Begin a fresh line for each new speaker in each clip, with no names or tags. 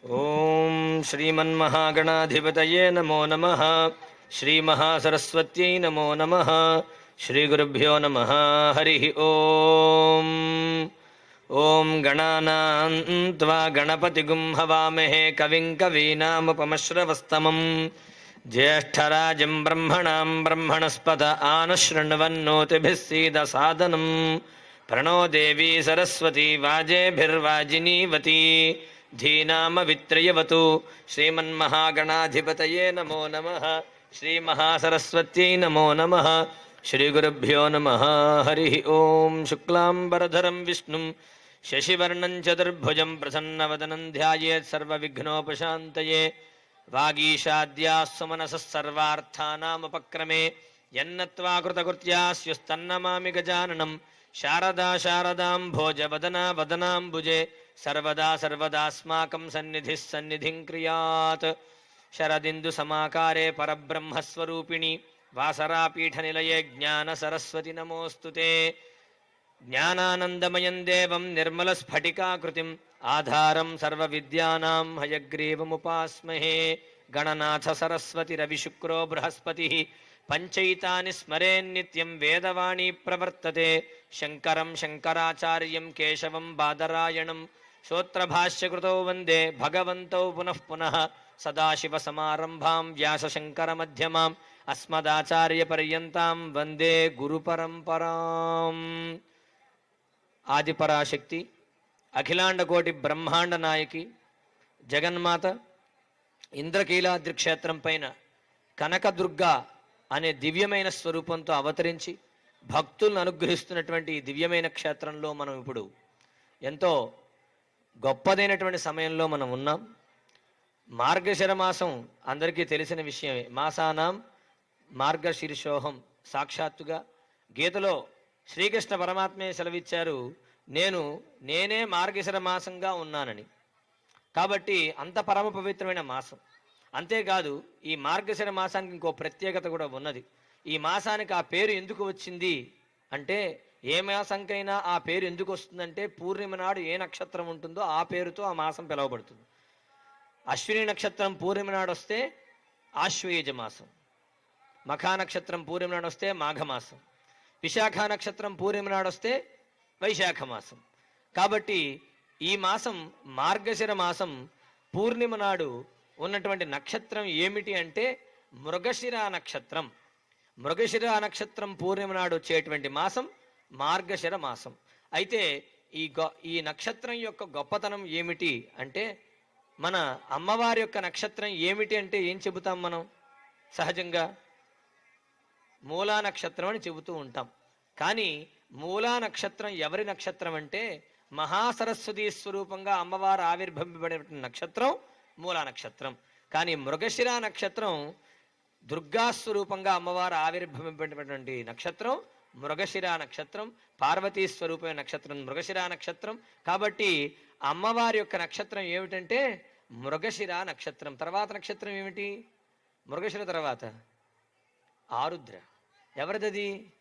ఓం శ్రీమన్మహాగణాధిపతయే నమో నమః. శ్రీమహాసరస్వత్యై నమో నమః. శ్రీగురుభ్యో నమః. హరి ఓం. ఓం గణానాం త్వా గణపతిగుం హవామహే కవిం కవీనాముపమశ్రవస్తమం జ్యేష్ఠరాజం బ్రహ్మణాం బ్రహ్మణస్పద ఆనశృణ్వన్నోతిభిः सीदसादनं प्रणो देवी सरस्वती वाजेभिर्वाजिनीवती धीनामवित्रयवतु. श्रीमन्महागणाधिपतये नमो नमः. श्रीमहासरस्वत्यै नमो नमः. श्रीगुरुभ्यो नमः. हरि ओं. शुक्लाम्बरधरं विष्णुं शशिवर्णं चतुर्भुजं प्रसन्नवदनं ध्यायेत् सर्वविघ्नोपशान्तये. वागीशाद्याः सुमनसः सर्वार्थानामुपक्रमे यन्नत्वा कृतकृत्याः स्युस्तन्नमामि गजाननं. शारदा शारदां भोजवदना वदनाम्बुजे सर्वदा सर्वदास्माकं सन्निधिः सन्निधिं क्रियात्. शरदिन्दु समाकारे परब्रह्मस्वरूपिणी वासरापीठनिलये ज्ञानसरस्वति नमोऽस्तुते. ज्ञानानन्दमयं देवं निर्मलस्फटिकाकृतिम् आधारं सर्वविद्यानां हयग्रीवमुपास्महे. गणनाथ सरस्वती रविशुक्रो बृहस्पतिः पंचैतानि स्मरेन्नित्यं वेदवाणी प्रवर्तते. शंकरं शंकराचार्यं केशवं बादरायणं श्रोत्रभाष्यकृतौ वन्दे भगवन्तौ पुनः पुनः. सदाशिवसमारम्भां व्यासशङ्करमध्यमाम् अस्मदाचार्यपर्यन्तां वन्दे गुरुपरम्पराम्. आदिपराशक्ति अखिलांडकोटि ब्रह्मांड नायकी जगन्माత ఇంద్రకీలాద్రి క్షేత్రం పైన కనకదుర్గా అనే దివ్యమైన స్వరూపంతో అవతరించి భక్తులను అనుగ్రహిస్తున్నటువంటి ఈ దివ్యమైన క్షేత్రంలో మనం ఇప్పుడు ఎంతో గొప్పదైనటువంటి సమయంలో మనం ఉన్నాం. మార్గశిర మాసం అందరికీ తెలిసిన విషయమే. మాసానాం మార్గశీర్షోహం. సాక్షాత్తుగా గీతలో శ్రీకృష్ణ పరమాత్మే సెలవిచ్చారు, నేనే మార్గశిర మాసంగా ఉన్నానని. కాబట్టి అంత పరమ పవిత్రమైన మాసం. అంతేకాదు ఈ మార్గశిర మాసానికి ఇంకో ప్రత్యేకత కూడా ఉన్నది. ఈ మాసానికి ఆ పేరు ఎందుకు వచ్చింది అంటే, ఏ మాసంకైనా ఆ పేరు ఎందుకు వస్తుందంటే, పూర్ణిమ నాడు ఏ నక్షత్రం ఉంటుందో ఆ పేరుతో ఆ మాసం పిలువబడుతుంది. అశ్విని నక్షత్రం పూర్ణిమ నాడు వస్తే ఆశ్వయుజ మాసం, మఖా నక్షత్రం పూర్ణిమ నాడు వస్తే మాఘమాసం, విశాఖ నక్షత్రం పూర్ణిమ నాడు వస్తే వైశాఖ మాసం. కాబట్టి ఈ మాసం మార్గశిర మాసం పూర్ణిమ నాడు ఉన్నటువంటి నక్షత్రం ఏమిటి అంటే మృగశిర నక్షత్రం. మృగశిర నక్షత్రం పూర్ణిమ నాడు వచ్చేటువంటి మాసం మార్గశిర మాసం. అయితే ఈ నక్షత్రం యొక్క గొప్పతనం ఏమిటి అంటే, మన అమ్మవారి యొక్క నక్షత్రం ఏమిటి అంటే ఏం చెబుతాం మనం? సహజంగా మూలా నక్షత్రం అని చెబుతూ ఉంటాం. కానీ మూలా నక్షత్రం ఎవరి నక్షత్రం అంటే, మహాసరస్వతీ స్వరూపంగా అమ్మవారు ఆవిర్భవింపబడిన నక్షత్రం మూలా నక్షత్రం. కానీ మృగశిర నక్షత్రం దుర్గా స్వరూపంగా అమ్మవారు ఆవిర్భవింపబడినటువంటి నక్షత్రం మృగశిర నక్షత్రం. పార్వతీ స్వరూపమైన నక్షత్రం మృగశిర నక్షత్రం. కాబట్టి అమ్మవారి యొక్క నక్షత్రం ఏమిటంటే మృగశిర నక్షత్రం. తర్వాత నక్షత్రం ఏమిటి? మృగశిర తర్వాత ఆరుద్ర. ఎవరిదది?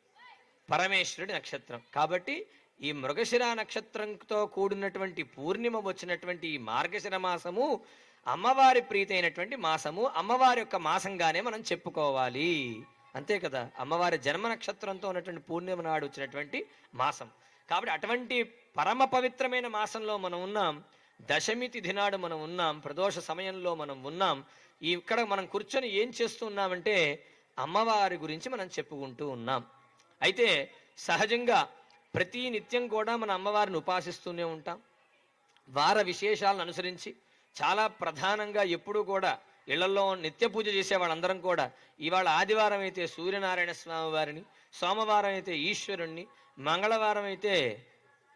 పరమేశ్వరుడి నక్షత్రం. కాబట్టి ఈ మృగశిర నక్షత్రంతో కూడినటువంటి పూర్ణిమ వచ్చినటువంటి ఈ మార్గశిర మాసము అమ్మవారి ప్రీతి అయినటువంటి మాసము. అమ్మవారి యొక్క మాసంగానే మనం చెప్పుకోవాలి. అంతే కదా, అమ్మవారి జన్మ నక్షత్రంతో ఉన్నటువంటి పూర్ణిమ నాడు వచ్చినటువంటి మాసం. కాబట్టి అటువంటి పరమ పవిత్రమైన మాసంలో మనం ఉన్నాం. దశమి తిథి నాడు మనం ఉన్నాం. ప్రదోష సమయంలో మనం ఉన్నాం. ఇక్కడ మనం కూర్చొని ఏం చేస్తూ ఉన్నామంటే అమ్మవారి గురించి మనం చెప్పుకుంటూ ఉన్నాం. అయితే సహజంగా ప్రతి నిత్యం కూడా మన అమ్మవారిని ఉపాసిస్తూనే ఉంటాం. వార విశేషాలను అనుసరించి చాలా ప్రధానంగా ఎప్పుడూ కూడా ఇళ్లలో నిత్య పూజ చేసే వాళ్ళందరం కూడా ఇవాళ ఆదివారం అయితే సూర్యనారాయణ స్వామి వారిని, సోమవారం అయితే ఈశ్వరుణ్ణి, మంగళవారం అయితే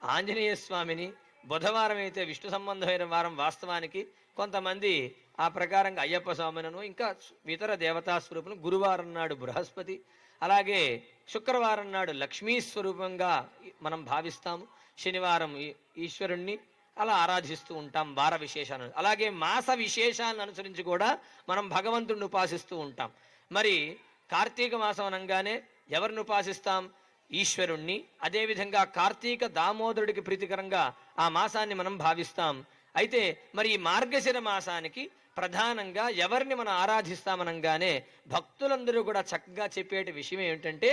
ఆంజనేయ స్వామిని, బుధవారం అయితే విష్ణు సంబంధమైన వారం వాస్తవానికి కొంతమంది ఆ ప్రకారంగా అయ్యప్ప స్వామినను, ఇంకా ఇతర దేవతా స్వరూపులు, గురువారం నాడు బృహస్పతి, అలాగే శుక్రవారం నాడు లక్ష్మీ స్వరూపంగా మనం భావిస్తాము. శనివారం ఈశ్వరుణ్ణి అలా ఆరాధిస్తూ ఉంటాం వార విశేషాలను. అలాగే మాస విశేషాలను అనుసరించి కూడా మనం భగవంతుడిని ఉపాసిస్తూ ఉంటాం. మరి కార్తీక మాసం అనగానే ఎవరిని ఉపాసిస్తాం? ఈశ్వరుణ్ణి. అదేవిధంగా కార్తీక దామోదరుడికి ప్రీతికరంగా ఆ మాసాన్ని మనం భావిస్తాం. అయితే మరి ఈ మార్గశిర మాసానికి ప్రధానంగా ఎవరిని మనం ఆరాధిస్తామనగానే భక్తులందరూ కూడా చక్కగా చెప్పేటి విషయం ఏమిటంటే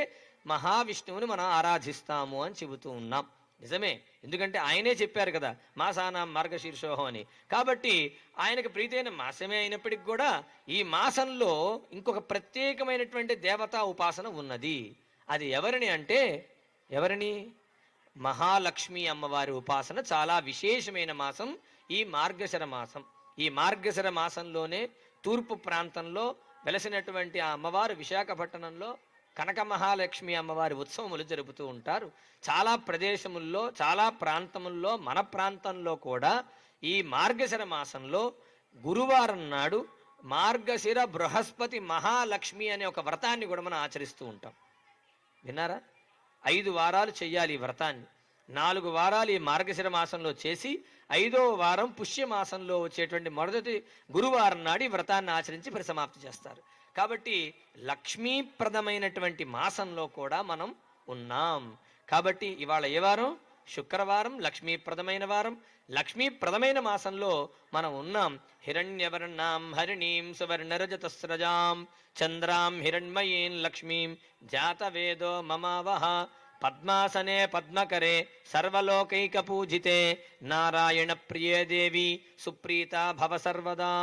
మహావిష్ణువుని మనం ఆరాధిస్తాము అని చెబుతూ ఉన్నాం. నిజమే, ఎందుకంటే ఆయనే చెప్పారు కదా మాసానాం మార్గశీర్షోహం అని. కాబట్టి ఆయనకు ప్రీతైన మాసమే అయినప్పటికి కూడా ఈ మాసంలో ఇంకొక ప్రత్యేకమైనటువంటి దేవతా ఉపాసన ఉన్నది. అది ఎవరిని అంటే ఎవరిని? మహాలక్ష్మి అమ్మవారి ఉపాసన చాలా విశేషమైన మాసం ఈ మార్గశిర మాసం. ఈ మార్గశిర మాసంలోనే తూర్పు ప్రాంతంలో వెలసినటువంటి ఆ అమ్మవారు విశాఖపట్టణంలో కనక మహాలక్ష్మి అమ్మవారి ఉత్సవములు జరుపుతూ ఉంటారు. చాలా ప్రదేశముల్లో, చాలా ప్రాంతముల్లో, మన ప్రాంతంలో కూడా ఈ మార్గశిర మాసంలో గురువారం నాడు మార్గశిర బృహస్పతి మహాలక్ష్మి అనే ఒక వ్రతాన్ని కూడా మనం ఆచరిస్తూ ఉంటాం. విన్నారా? 5 వారాలు చెయ్యాలి ఈ వ్రతాన్ని. 4 వారాలు ఈ మార్గశిర మాసంలో చేసి 5వ వారం పుష్యమాసంలో వచ్చేటువంటి మొదటి గురువారం నాడు ఈ వ్రతాన్ని ఆచరించి పరిసమాప్తి చేస్తారు. కాబట్టి లక్ష్మీప్రదమైనటువంటి మాసంలో కూడా మనం ఉన్నాం. కాబట్టి ఇవాళ ఏ వారం? శుక్రవారం, లక్ష్మీప్రదమైన వారం. లక్ష్మీప్రదమైన మాసంలో మనం ఉన్నాం. హిరణ్యవర్ణాం హరిణీం సువర్ణరజతస్రజాం చంద్రాం హిరణ్మయీం లక్ష్మీం జాతవేదో మమావహ పద్మాసనే పద్మకరే సర్వలోకైక పూజితే నారాయణ ప్రియే దేవి సుప్రీత భవ సర్వదా.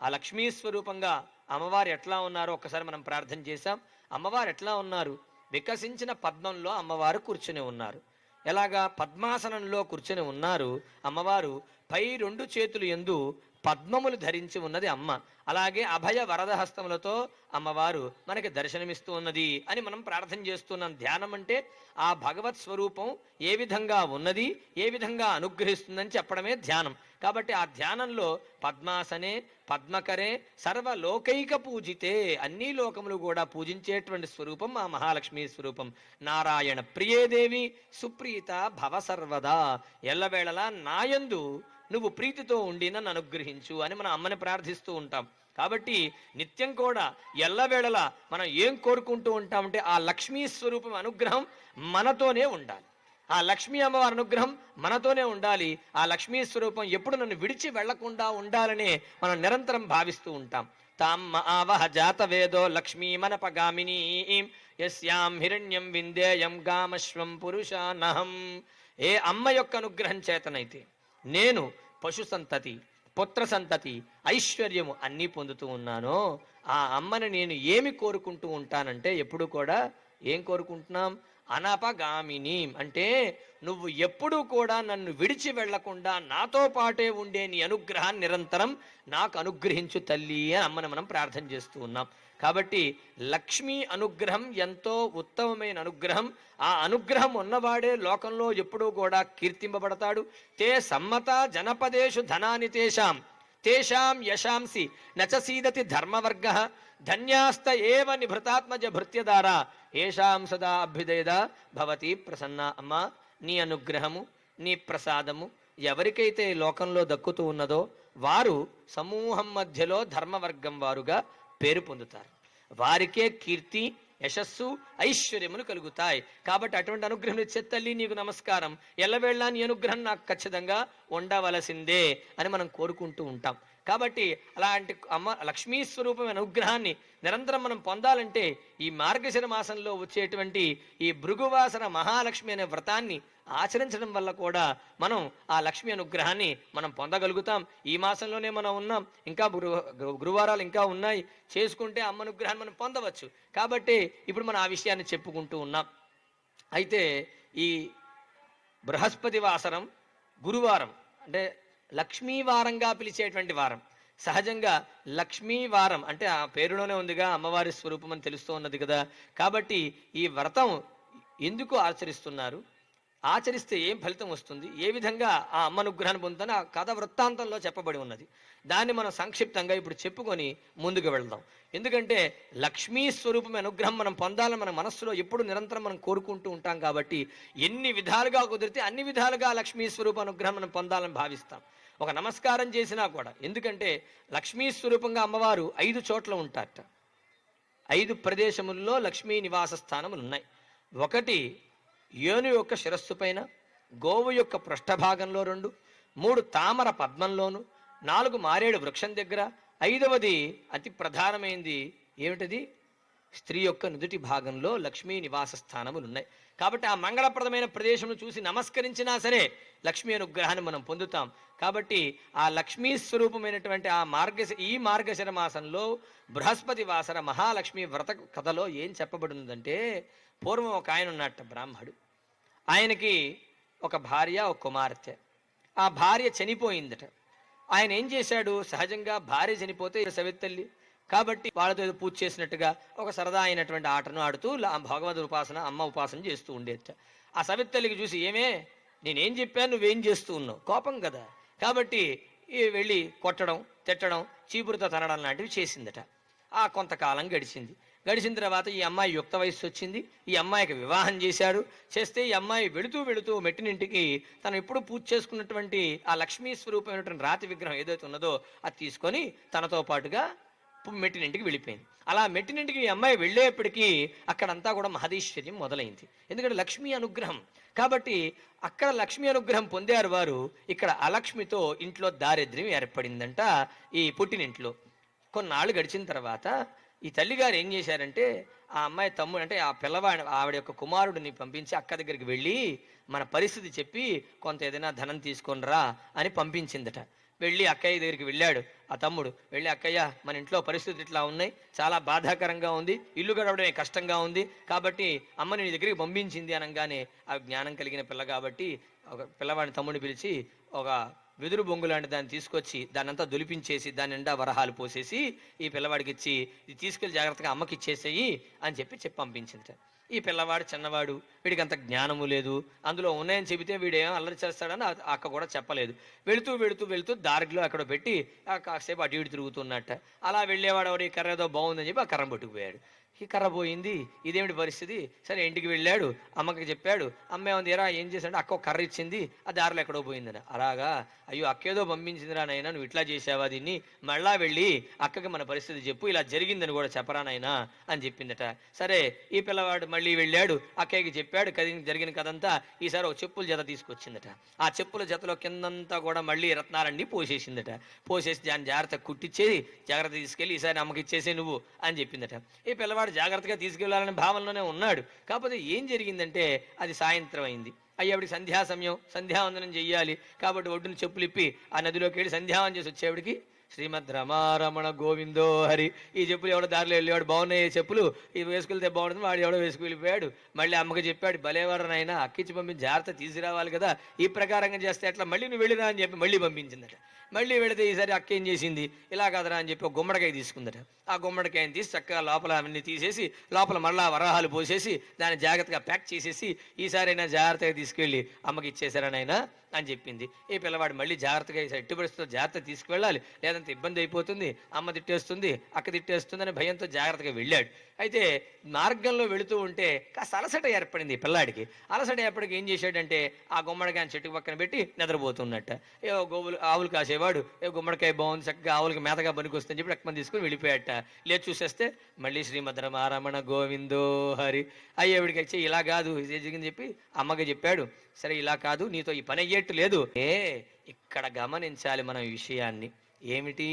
ఆ లక్ష్మీ స్వరూపంగా అమ్మవారు ఎట్లా ఉన్నారో ఒక్కసారి మనం ప్రార్థన చేశాం. అమ్మవారు ఎట్లా ఉన్నారు? వికసించిన పద్మంలో అమ్మవారు కూర్చుని ఉన్నారు. ఎలాగా? పద్మాసనంలో కూర్చుని ఉన్నారు అమ్మవారు. పై 2 చేతులు యందు పద్మములు ధరించి ఉన్నది అమ్మ. అలాగే అభయ వరద హస్తములతో అమ్మవారు మనకి దర్శనమిస్తూ ఉన్నది అని మనం ప్రార్థన చేస్తున్నాం. ధ్యానం అంటే ఆ భగవత్ స్వరూపం ఏ విధంగా ఉన్నది, ఏ విధంగా అనుగ్రహిస్తుందని చెప్పడమే ధ్యానం. కాబట్టి ఆ ధ్యానంలో పద్మాసనే పద్మకరే సర్వలోకైక పూజితే, అన్ని లోకములు కూడా పూజించేటువంటి స్వరూపం ఆ మహాలక్ష్మి స్వరూపం. నారాయణ ప్రియేదేవి సుప్రీత భవ సర్వదా, ఎల్లవేళలా నాయందు నువ్వు ప్రీతితో ఉండి నన్ను అనుగ్రహించు అని మనం అమ్మని ప్రార్థిస్తూ ఉంటాం. కాబట్టి నిత్యం కూడా ఎల్లవేళలా మనం ఏం కోరుకుంటూ ఉంటామంటే ఆ లక్ష్మీ స్వరూపం అనుగ్రహం మనతోనే ఉండాలి. ఆ లక్ష్మీ అమ్మవారి అనుగ్రహం మనతోనే ఉండాలి. ఆ లక్ష్మీ స్వరూపం ఎప్పుడు నన్ను విడిచి వెళ్లకుండా ఉండాలనే మనం నిరంతరం భావిస్తూ ఉంటాం. తామ్మ ఆవహ జాతవేదో లక్ష్మీమనపగామినీ యస్యాం హిరణ్యం విందేయం గామశ్వం పురుషానహం. ఏ అమ్మ యొక్క అనుగ్రహం చేతనైతే నేను పశు సంతతి, పుత్ర సంతతి, ఐశ్వర్యము అన్నీ పొందుతూ ఉన్నానో ఆ అమ్మని నేను ఏమి కోరుకుంటూ ఉంటానంటే ఎప్పుడు కూడా ఏం కోరుకుంటున్నాం? అనపగామిని అంటే నువ్వు ఎప్పుడూ కూడా నన్ను విడిచి వెళ్లకుండా నాతో పాటే ఉండే నీ అనుగ్రహాన్ని నిరంతరం నాకు అనుగ్రహించు తల్లి అని అమ్మని మనం ప్రార్థన చేస్తూ ఉన్నాం. కాబట్టి లక్ష్మీ అనుగ్రహం ఎంతో ఉత్తమమైన అనుగ్రహం. ఆ అనుగ్రహం ఉన్నవాడే లోకంలో ఎప్పుడూ కూడా కీర్తింపబడతాడు. తే సమ్మత జనపదేషు ధనాని తేషాం తేషాం యశాంసి నచసీదతి ధర్మవర్గ ధన్యాస్త ఏవ నిభృతాత్మజ భృత్యదారా ఏషాం సదా అభ్యుదయద భవతి ప్రసన్న. అమ్మ, నీ అనుగ్రహము, నీ ప్రసాదము ఎవరికైతే లోకంలో దక్కుతూ ఉన్నదో వారు సమూహం మధ్యలో ధర్మవర్గం వారుగా పేరు పొందుతారు. వారికే కీర్తి, యశస్సు, ఐశ్వర్యములు కలుగుతాయి. కాబట్టి అటువంటి అనుగ్రహం ఇచ్చే తల్లి నీకు నమస్కారం. ఎల్లవేళ నీ అనుగ్రహం నాకు ఖచ్చితంగా ఉండవలసిందే అని మనం కోరుకుంటూ ఉంటాం. కాబట్టి అలాంటి అమ్మ లక్ష్మీ స్వరూపమైన అనుగ్రహాన్ని నిరంతరం మనం పొందాలంటే ఈ మార్గశిర మాసంలో వచ్చేటువంటి ఈ భృగువాసన మహాలక్ష్మి అనే వ్రతాన్ని ఆచరించడం వల్ల కూడా మనం ఆ లక్ష్మి అనుగ్రహాన్ని మనం పొందగలుగుతాం. ఈ మాసంలోనే మనం ఉన్నాం, ఇంకా గురువారాలు ఇంకా ఉన్నాయి, చేసుకుంటే అమ్మ అనుగ్రహాన్ని మనం పొందవచ్చు. కాబట్టి ఇప్పుడు మనం ఆ విషయాన్ని చెప్పుకుంటూ ఉన్నాం. అయితే ఈ బృహస్పతి వాసరం గురువారం అంటే లక్ష్మీవారంగా పిలిచేటువంటి వారం. సహజంగా లక్ష్మీవారం అంటే ఆ పేరులోనే ఉందిగా, అమ్మవారి స్వరూపం అని తెలుస్తూ ఉన్నది కదా. కాబట్టి ఈ వ్రతం ఎందుకు ఆచరిస్తున్నారు, ఆచరిస్తే ఏం ఫలితం వస్తుంది, ఏ విధంగా ఆ అమ్మ అనుగ్రహాన్ని పొందుతానో ఆ కథ వృత్తాంతంలో చెప్పబడి ఉన్నది. దాన్ని మనం సంక్షిప్తంగా ఇప్పుడు చెప్పుకొని ముందుకు వెళ్దాం. ఎందుకంటే లక్ష్మీ స్వరూపం అనుగ్రహం మనం పొందాలని మన మనస్సులో ఎప్పుడు నిరంతరం మనం కోరుకుంటూ ఉంటాం. కాబట్టి ఎన్ని విధాలుగా కుదిరితే అన్ని విధాలుగా లక్ష్మీ స్వరూప అనుగ్రహం మనం పొందాలని భావిస్తాం. ఒక నమస్కారం చేసినా కూడా, ఎందుకంటే లక్ష్మీ స్వరూపంగా అమ్మవారు 5 చోట్ల ఉంటారట. 5 ప్రదేశముల్లో లక్ష్మీ నివాస స్థానములు ఉన్నాయి. ఒకటి ఏను యొక్క శిరస్సు పైన, గోవు యొక్క పృష్ఠభాగంలో 2, 3 తామర పద్మంలోను, 4 మారేడు వృక్షం దగ్గర, 5వది అతి ప్రధానమైనది ఏమిటది? స్త్రీ యొక్క నుదుటి భాగంలో లక్ష్మీ నివాస స్థానములు ఉన్నాయి. కాబట్టి ఆ మంగళప్రదమైన ప్రదేశమును చూసి నమస్కరించినా సరే లక్ష్మీ అనుగ్రహాన్ని మనం పొందుతాం. కాబట్టి ఆ లక్ష్మీ స్వరూపమైనటువంటి ఈ మార్గశిర మాసంలో బృహస్పతి వాసర మహాలక్ష్మి వ్రత కథలో ఏం చెప్పబడిందంటే, పూర్వం ఒక ఆయన ఉన్నట్ట బ్రాహ్మడు. ఆయనకి ఒక భార్య, ఒక కుమార్తె. ఆ భార్య చనిపోయిందట. ఆయన ఏం చేశాడు? సహజంగా భార్య చనిపోతే సవితల్లి కాబట్టి వాళ్ళతో ఏదో పూజ చేసినట్టుగా ఒక సరదా అయినటువంటి ఆటను ఆడుతూ భగవద్ ఉపాసన, అమ్మ ఉపాసన చేస్తూ ఉండేట. ఆ సవితల్లికి చూసి, ఏమే నేనేం చెప్పాను, నువ్వేం చేస్తూ ఉన్నావు? కోపం కదా. కాబట్టి వెళ్ళి కొట్టడం, తిట్టడం, చీపురుతో తనడం లాంటివి చేసిందట. కొంతకాలం గడిచిన తర్వాత ఈ అమ్మాయి యుక్త వయస్సు వచ్చింది. ఈ అమ్మాయికి వివాహం చేస్తే ఈ అమ్మాయి వెళుతూ మెట్టినింటికి తను ఎప్పుడు పూజ చేసుకున్నటువంటి ఆ లక్ష్మీ స్వరూపమైనటువంటి రాతి విగ్రహం ఏదైతే ఉన్నదో అది తీసుకొని తనతో పాటుగా మెట్టినింటికి వెళ్ళిపోయింది. అలా మెట్టినింటికి ఈ అమ్మాయి వెళ్ళేప్పటికీ అక్కడంతా కూడా మహదీశ్వర్యం మొదలైంది. ఎందుకంటే లక్ష్మీ అనుగ్రహం కాబట్టి అక్కడ లక్ష్మీ అనుగ్రహం పొందారు వారు. ఇక్కడ అలక్ష్మితో ఇంట్లో దారిద్ర్యం ఏర్పడిందంట ఈ పుట్టినింట్లో. కొన్నాళ్ళు గడిచిన తర్వాత ఈ తల్లిగారు ఏం చేశారంటే, ఆ అమ్మాయి తమ్ముడు అంటే ఆ పిల్లవాడి ఆవిడ యొక్క కుమారుడిని పంపించి అక్క దగ్గరికి వెళ్ళి మన పరిస్థితి చెప్పి కొంత ఏదైనా ధనం తీసుకొని రా అని పంపించిందట. వెళ్ళి అక్కయ్య దగ్గరికి వెళ్ళాడు ఆ తమ్ముడు. వెళ్ళి, అక్కయ్య మన ఇంట్లో పరిస్థితి ఇట్లా ఉన్నాయి, చాలా బాధాకరంగా ఉంది, ఇల్లు గడవడమే కష్టంగా ఉంది, కాబట్టి అమ్మని నీ దగ్గరికి పంపించింది అనగానే ఆ జ్ఞానం కలిగిన పిల్ల కాబట్టి ఒక పిల్లవాడిని తమ్ముడిని పిలిచి ఒక వెదురు బొంగు లాంటి దాన్ని తీసుకొచ్చి దాన్నంతా దులిపించేసి దాని నిండా వరహాలు పోసేసి ఈ పిల్లవాడికి ఇచ్చి, ఇది తీసుకెళ్ళి జాగ్రత్తగా అమ్మకి ఇచ్చేసేయి అని చెప్పి పంపించింది. ఈ పిల్లవాడు చిన్నవాడు, వీడికి అంత జ్ఞానము లేదు, అందులో ఉన్నాయని చెబితే వీడేమో అల్లరి చేస్తాడని అక్క కూడా చెప్పలేదు. వెళుతూ దారిలో అక్కడ పెట్టి కాసేపు అటు ఇటు తిరుగుతున్నట్ట. అలా వెళ్ళేవాడు ఎవరు, ఈ కర్ర ఏదో బాగుందని చెప్పి ఆ కర్ర పట్టుకుపోయాడు. ఈ కర్ర పోయింది, ఇదేమిటి పరిస్థితి? సరే ఇంటికి వెళ్ళాడు, అమ్మకి చెప్పాడు. అమ్మ ఏమంది, ఎరా ఏం చేశాడు? అక్క ఒక కర్ర ఇచ్చింది, ఆ దారిలో ఎక్కడో పోయిందని. అలాగా, అయ్యో అక్కేదో పంపించిందిరా నాయన, నువ్వు ఇట్లా చేసావా దీన్ని, మళ్ళా వెళ్ళి అక్కకి మన పరిస్థితి చెప్పు, ఇలా జరిగిందని కూడా చెప్పరా నాయనా అని చెప్పిందట. సరే ఈ పిల్లవాడు మళ్ళీ వెళ్ళాడు, అక్కయ్యకి చెప్పాడు జరిగిన కథంతా. ఈసారి ఒక చెప్పుల జత తీసుకొచ్చిందట. ఆ చెప్పుల జతలో కిందంతా కూడా మళ్ళీ రత్నాలన్నీ పోసేసిందట. పోసేసి దాన్ని జాగ్రత్త కుట్టించేసి జాగ్రత్త తీసుకెళ్ళి ఈసారి అమ్మకి ఇచ్చేసే నువ్వు అని చెప్పిందట. ఈ పిల్లవాడు జాగ్రత్తగా తీసుకెళ్లాలనే భావనలోనే ఉన్నాడు. కాకపోతే ఏం జరిగిందంటే అది సాయంత్రం అయింది. అయ్యేవిడికి సంధ్యా సమయం, సంధ్యావందనం చెయ్యాలి కాబట్టి ఒడ్డున చెప్పులు ఇప్పి ఆ నదిలోకి వెళ్ళి సంధ్యావందనం చేసి వచ్చేవాడికి శ్రీమద్ రమారమణ గోవిందో హరి, ఈ చెప్పులు ఎవడో దారిలో వెళ్ళేవాడు, బాగున్నాయి చెప్పులు, ఇవి వేసుకెళ్తే బాగుంటుంది, వాడు ఎవడో వేసుకు వెళ్ళిపోయాడు. మళ్ళీ అమ్మకి చెప్పాడు, భలేవారనైనా అక్కిచ్చి పంపించి జాగ్రత్త తీసుకురావాలి కదా, ఈ ప్రకారంగా చేస్తే ఎట్లా, మళ్ళీ నువ్వు వెళ్ళిరా అని చెప్పి మళ్ళీ పంపించిందట. మళ్ళీ వెళితే ఈసారి అక్క ఏం చేసింది, ఇలా కదరా అని చెప్పి ఒక గుమ్మడికాయ తీసుకుందట. ఆ గుమ్మడికాయని తీసి చక్కగా లోపల అవన్నీ తీసేసి లోపల మళ్ళా వరాహాలు పోసేసి దాన్ని జాగ్రత్తగా ప్యాక్ చేసేసి ఈసారైనా జాగ్రత్తగా తీసుకెళ్ళి అమ్మకి ఇచ్చేసారనైనా అని చెప్పింది. ఈ పిల్లవాడు మళ్ళీ జాగ్రత్తగా ఎట్టి పరిస్థితుల్లో జాగ్రత్త తీసుకువెళ్ళాలి, లేదంటే ఇబ్బంది అయిపోతుంది, అమ్మ తిట్టేస్తుంది, అక్క తిట్టేస్తుంది అని భయంతో జాగ్రత్తగా వెళ్ళాడు. అయితే మార్గంలో వెళుతూ ఉంటే కాస్త అలసట ఏర్పడింది పిల్లాడికి. అలసట ఏర్పడికి ఏం చేశాడంటే ఆ గుమ్మడికాయ చెట్టు పక్కన పెట్టి నిద్రపోతున్నట్ట. ఏవో ఆవులు కాసేవాడు, ఏ గుమ్మడికాయ బాగుంది చక్కగా ఆవులకి మేతగా పనికొస్తుందని చెప్పి రక్తం తీసుకుని వెళ్ళిపోయాట. లేదు చూసేస్తే మళ్ళీ శ్రీమద్ రమారమణ గోవిందో హరి. అయ్యేవిడికి వచ్చి ఇలా కాదు ఇది జరిగింది చెప్పి అమ్మకి చెప్పాడు. సరే ఇలా కాదు, నీతో ఈ పని అయ్యేట్టు లేదు. ఇక్కడ గమనించాలి మనం ఈ విషయాన్ని. ఏమిటి?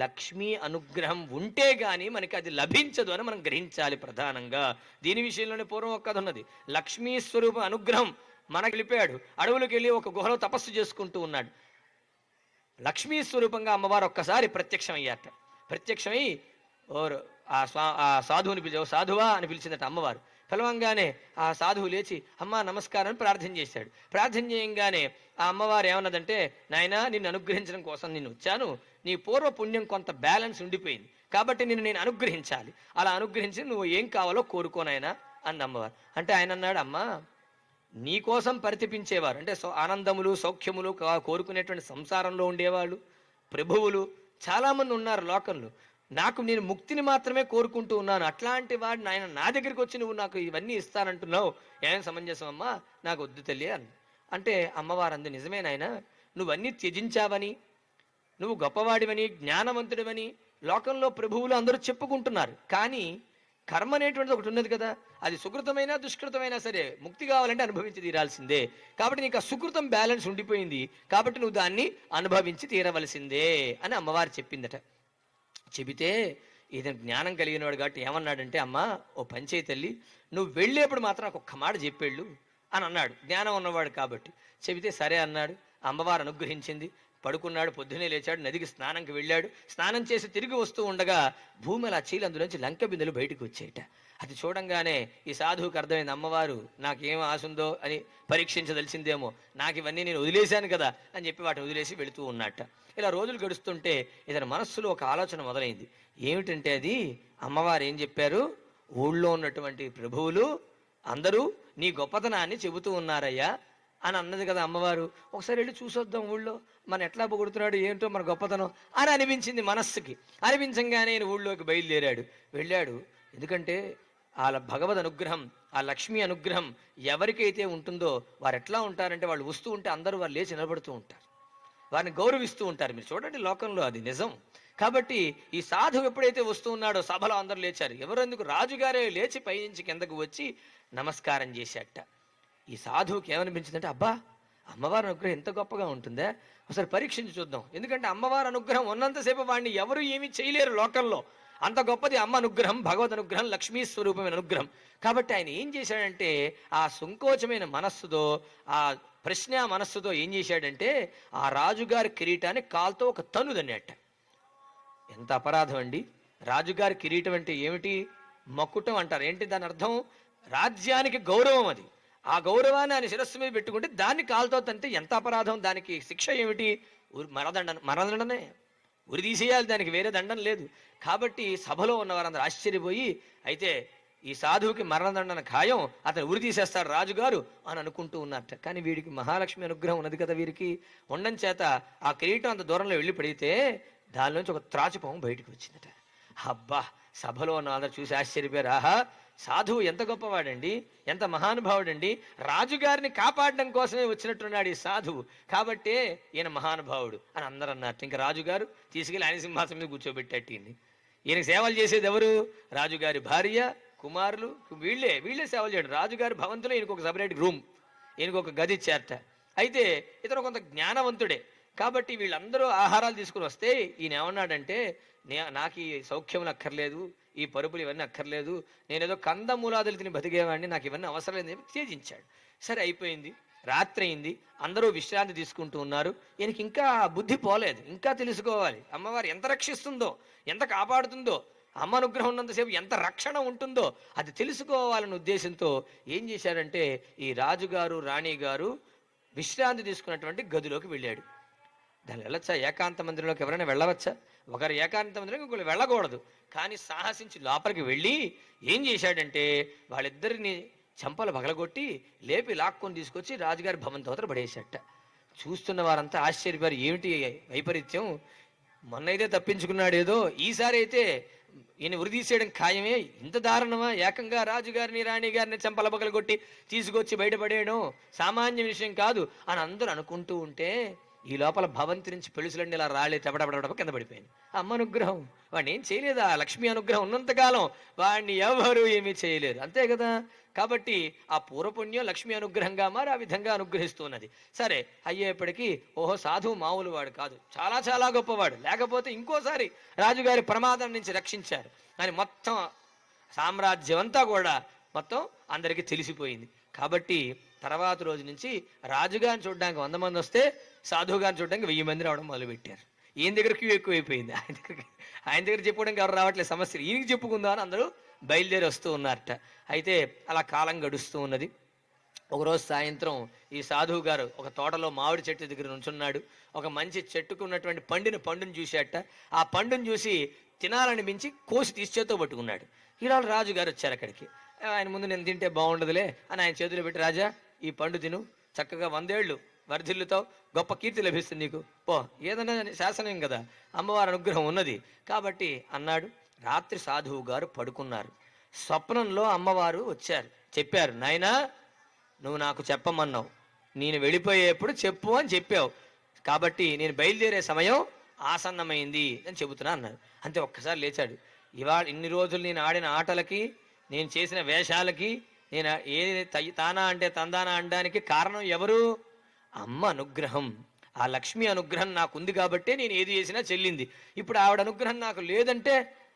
లక్ష్మీ అనుగ్రహం ఉంటే గాని మనకి అది లభించదు అని మనం గ్రహించాలి ప్రధానంగా. దీని విషయంలోనే పూర్వం ఒక కథ ఉన్నది. లక్ష్మీ స్వరూప అనుగ్రహం మనకు వెళ్ళిపోయాడు, అడవులకు వెళ్ళి ఒక గుహలో తపస్సు చేసుకుంటూ ఉన్నాడు. లక్ష్మీ స్వరూపంగా అమ్మవారు ఒక్కసారి ప్రత్యక్షమయ్యారట. ప్రత్యక్షమై ఆ సాధువుని సాధువా అని పిలిచిందట అమ్మవారు. పిలవంగానే ఆ సాధువు లేచి అమ్మ నమస్కారం ప్రార్థన చేశాడు. ప్రార్థన చేయంగానే ఆ అమ్మవారు ఏమన్నదంటే, నాయనా నిన్ను అనుగ్రహించడం కోసం నేను వచ్చాను, నీ పూర్వ పుణ్యం కొంత బ్యాలెన్స్ ఉండిపోయింది కాబట్టి నేను అనుగ్రహించాలి, అలా అనుగ్రహించి నువ్వు ఏం కావాలో కోరుకోనైనా అంది అమ్మవారు. అంటే ఆయన అన్నాడు, అమ్మా నీ కోసం పరితపించేవారు అంటే ఆనందములు సౌఖ్యములు కోరుకునేటువంటి సంసారంలో ఉండేవాళ్ళు ప్రభువులు చాలామంది ఉన్నారు లోకంలో. నేను ముక్తిని మాత్రమే కోరుకుంటూ ఉన్నాను, అట్లాంటి వాడు నాయన నా దగ్గరికి వచ్చి నువ్వు నాకు ఇవన్నీ ఇస్తానంటున్నావు, ఏం సమంజసం అమ్మా, నాకు వద్దు తల్లి అని అంటే అమ్మవారు అంది, నిజమే నాయన, నువ్వన్నీ త్యజించావని, నువ్వు గొప్పవాడివని జ్ఞానవంతుడివని లోకంలో ప్రభువులు అందరూ చెప్పుకుంటున్నారు, కానీ కర్మ అనేటువంటిది ఒకటి ఉన్నది కదా, అది సుకృతమైనా దుష్కృతమైనా సరే ముక్తి కావాలంటే అనుభవించి తీరాల్సిందే. కాబట్టి నీకు ఆ సుకృతం బ్యాలెన్స్ ఉండిపోయింది, కాబట్టి నువ్వు దాన్ని అనుభవించి తీరవలసిందే అని అమ్మవారు చెప్పిందట. చెబితే ఇతను జ్ఞానం కలిగినవాడు కాబట్టి ఏమన్నాడంటే, అమ్మా ఓ పంచేయి తల్లి, నువ్వు వెళ్ళేప్పుడు మాత్రం నాకు ఒక్క మాట చెప్పేళ్ళు అని అన్నాడు, జ్ఞానం ఉన్నవాడు కాబట్టి. చెబితే సరే అన్నాడు. అమ్మవారు అనుగ్రహించింది. పడుకున్నాడు. పొద్దునే లేచాడు, నదికి స్నానంకి వెళ్ళాడు. స్నానం చేసి తిరిగి వస్తూ ఉండగా భూమి అలా చీలి అందులోంచి లంక బిందెలు బయటకు వచ్చాయట. అది చూడంగానే ఈ సాధువుకి అర్థమైంది, అమ్మవారు నాకేం ఆశుందో అని పరీక్షించదలిసిందేమో, నాకు ఇవన్నీ నేను వదిలేశాను కదా అని చెప్పి వాటిని వదిలేసి వెళుతూ ఉన్నట్ట. ఇలా రోజులు గడుస్తుంటే ఇతని మనస్సులో ఒక ఆలోచన మొదలైంది. ఏమిటంటే అది, అమ్మవారు ఏం చెప్పారు, ఊళ్ళో ఉన్నటువంటి ప్రభువులు అందరూ నీ గొప్పతనాన్ని చెబుతూ ఉన్నారయ్యా అని అన్నది కదా అమ్మవారు. ఒకసారి వెళ్ళి చూసొద్దాం ఊళ్ళో మన ఎట్లా పొగుడుతున్నాడు ఏంటో మన గొప్పతనం అని అనిపించింది మనస్సుకి. అనిపించంగానే ఆయన ఊళ్ళోకి బయలుదేరాడు. వెళ్ళాడు. ఎందుకంటే ఆ భగవద్ అనుగ్రహం, ఆ లక్ష్మీ అనుగ్రహం ఎవరికైతే ఉంటుందో వారు ఎట్లా ఉంటారంటే, వాళ్ళు వస్తూ ఉంటే అందరూ వారు లేచి నిలబడుతూ ఉంటారు, వారిని గౌరవిస్తూ ఉంటారు. మీరు చూడండి లోకంలో అది నిజం. కాబట్టి ఈ సాధువు ఎప్పుడైతే వస్తూ ఉన్నాడో సభలో అందరూ లేచారు. ఎవరెందుకు, రాజుగారే లేచి పైనుంచి కిందకు వచ్చి నమస్కారం చేశాట. ఈ సాధువుకి ఏమనిపించిందంటే, అబ్బా అమ్మవారి అనుగ్రహం ఎంత గొప్పగా ఉంటుందా, ఒకసారి పరీక్షించి చూద్దాం. ఎందుకంటే అమ్మవారి అనుగ్రహం ఉన్నంతసేపు వాడిని ఎవరు ఏమీ చేయలేరు లోకంలో. అంత గొప్పది అమ్మ అనుగ్రహం, భగవద్ అనుగ్రహం, లక్ష్మీ స్వరూపమైన అనుగ్రహం. కాబట్టి ఆయన ఏం చేశాడంటే, ఆ సంకోచమైన మనస్సుతో, ఆ ప్రశ్న మనస్సుతో ఏం చేశాడంటే, ఆ రాజుగారి కిరీటాన్ని కాల్తో ఒక తన్నుదన్నట్ట. ఎంత అపరాధం అండి! రాజుగారి కిరీటం అంటే ఏమిటి, మక్కుటం అంటారు. ఏంటి దాని అర్థం? రాజ్యానికి గౌరవం అది. ఆ గౌరవాన్ని ఆయన శిరస్సు మీద పెట్టుకుంటే దాన్ని కాలుతో తంటే ఎంత అపరాధం, దానికి శిక్ష ఏమిటి? మరణదండనే, ఉరి తీసేయాలి, దానికి వేరే దండం లేదు. కాబట్టి సభలో ఉన్న వారందరూ ఆశ్చర్యపోయి, అయితే ఈ సాధువుకి మరణదండన ఖాయం, అతను ఉరి తీసేస్తాడు రాజుగారు అని అనుకుంటూ ఉన్నట్ట. కానీ వీడికి మహాలక్ష్మి అనుగ్రహం ఉన్నది కదా, వీరికి ఉండడం చేత ఆ కిరీటం అంత దూరంలో వెళ్ళి పడితే దానిలోంచి ఒక త్రాచుపాము బయటకు వచ్చిందట. అబ్బా, సభలో ఉన్న అందరూ చూసి ఆశ్చర్యపోయారు. ఆహా, సాధువు ఎంత గొప్పవాడండి, ఎంత మహానుభావుడండి, రాజుగారిని కాపాడడం కోసమే వచ్చినట్టున్నాడు ఈ సాధువు, కాబట్టే ఈయన మహానుభావుడు అని అందరూ అన్నట్టు. ఇంకా రాజుగారు తీసుకెళ్ళి ఆయన సింహాసనం మీద కూర్చోబెట్టేట. ఈయనకి సేవలు చేసేది ఎవరు? రాజుగారి భార్య, కుమారులు, వీళ్ళే సేవలు చేయడం. రాజుగారి భవంతిలో ఈయనకు ఒక సపరేట్ రూమ్, ఈయనకు ఒక గది ఇచ్చారట. అయితే ఇతను కొంత జ్ఞానవంతుడే కాబట్టి వీళ్ళందరూ ఆహారాలు తీసుకుని వస్తే ఈయన ఏమన్నాడంటే, నాకు ఈ సౌఖ్యములు అక్కర్లేదు, ఈ పరుపులు ఇవన్నీ అక్కర్లేదు, నేనేదో కందమూలాదులు తిని బతికేవాడిని, నాకు ఇవన్నీ అవసరం లేదని చెప్పి త్యజించాడు. సరే అయిపోయింది, రాత్రి అయింది, అందరూ విశ్రాంతి తీసుకుంటూ ఉన్నారు. ఈయనకి ఇంకా బుద్ధి పోలేదు, ఇంకా తెలుసుకోవాలి అమ్మవారు ఎంత రక్షిస్తుందో, ఎంత కాపాడుతుందో, అమ్మ అనుగ్రహం ఉన్నంతసేపు ఎంత రక్షణ ఉంటుందో అది తెలుసుకోవాలనే ఉద్దేశంతో ఏం చేశాడంటే, ఈ రాజుగారు రాణి గారు విశ్రాంతి తీసుకున్నటువంటి గదిలోకి వెళ్ళాడు. దాన్ని వెళ్ళొచ్చా? ఏకాంత మందిరంలోకి ఎవరైనా వెళ్ళవచ్చా? ఒకరు ఏకాంత మందిరంలోకి ఇంకొకరు వెళ్ళకూడదు. కానీ సాహసించి లోపలికి వెళ్ళి ఏం చేశాడంటే, వాళ్ళిద్దరిని చంపలు పగలగొట్టి లేపి లాక్కొని తీసుకొచ్చి రాజుగారి భవన్ తోతర పడేశాట. చూస్తున్న వారంతా ఆశ్చర్యపోయారు, ఏమిటి వైపరీత్యం, మొన్నైతే తప్పించుకున్నాడు ఏదో, ఈసారి అయితే ఈయన ఉరి తీసేయడం ఖాయమే, ఇంత దారుణమా, ఏకంగా రాజుగారిని రాణి గారిని చంపల పగలగొట్టి తీసుకొచ్చి బయటపడేయడం సామాన్య విషయం కాదు అని అందరూ అనుకుంటూ ఉంటే, ఈ లోపల భవంతి నుంచి పెళుసులన్నీ ఇలా రాళ్ళే తెపడపడప కింద పడిపోయింది. అమ్మ అనుగ్రహం, వాడిని ఏం చేయలేదా? లక్ష్మీ అనుగ్రహం ఉన్నంతకాలం వాడిని ఎవరు ఏమీ చేయలేరు, అంతే కదా. కాబట్టి ఆ పూర్వపుణ్యం లక్ష్మీ అనుగ్రహంగా మారి ఆ విధంగా అనుగ్రహిస్తున్నది. సరే అయ్యేప్పటికీ, ఓహో సాధువు మామూలు వాడు కాదు, చాలా చాలా గొప్పవాడు, లేకపోతే ఇంకోసారి రాజుగారి ప్రమాదం నుంచి రక్షించారు అని మొత్తం సామ్రాజ్యం అంతా కూడా మొత్తం అందరికీ తెలిసిపోయింది. కాబట్టి తర్వాత రోజు నుంచి రాజుగారిని చూడడానికి 100 మంది వస్తే సాధువు గారిని చూడడానికి 1000 మంది రావడం మొదలుపెట్టారు. ఈయన దగ్గర క్యూ ఎక్కువైపోయింది. ఆయన దగ్గర చెప్పుకోవడానికి ఎవరు రావట్లేదు, సమస్యలు ఈయనకి చెప్పుకుందాం అని అందరూ బయలుదేరి వస్తూ ఉన్నారట. అయితే అలా కాలం గడుస్తూ ఉన్నది. ఒకరోజు సాయంత్రం ఈ సాధువు గారు ఒక తోటలో మామిడి చెట్టు దగ్గర నుంచున్నాడు. ఒక మంచి చెట్టుకు ఉన్నటువంటి పండును చూశాట. ఆ పండును చూసి తినాలని మించి కోసి తీసి చేత్తో పట్టుకున్నాడు. ఇలా రాజుగారు వచ్చారు అక్కడికి. ఆయన ముందు నేను తింటే బాగుండదులే అని ఆయన చేతిలో పెట్టి, రాజా ఈ పండు తిను, చక్కగా 100 ఏళ్ళు వర్ధిల్లుతావు, గొప్ప కీర్తి లభిస్తుంది నీకు, పో, ఏదైనా శాసనం కదా, అమ్మవారి అనుగ్రహం ఉన్నది కాబట్టి అన్నాడు. రాత్రి సాధువు గారు పడుకున్నారు. స్వప్నంలో అమ్మవారు వచ్చారు, చెప్పారు, నాయనా నువ్వు నాకు చెప్పమన్నావు, నేను వెళ్ళిపోయేప్పుడు చెప్పు అని చెప్పావు, కాబట్టి నేను బయలుదేరే సమయం ఆసన్నమైంది అని చెబుతున్నా అన్నారు. అంతే ఒక్కసారి లేచాడు. ఇవాళ ఇన్ని రోజులు నేను ఆడిన ఆటలకి నేను చేసిన వేషాలకి, నేను ఏది తానా అంటే తందానా అనడానికి కారణం ఎవరు? అమ్మ అనుగ్రహం. ఆ లక్ష్మి అనుగ్రహం నాకుంది కాబట్టే నేను ఏది చేసినా చెల్లింది. ఇప్పుడు ఆవిడ అనుగ్రహం నాకు లేదంటే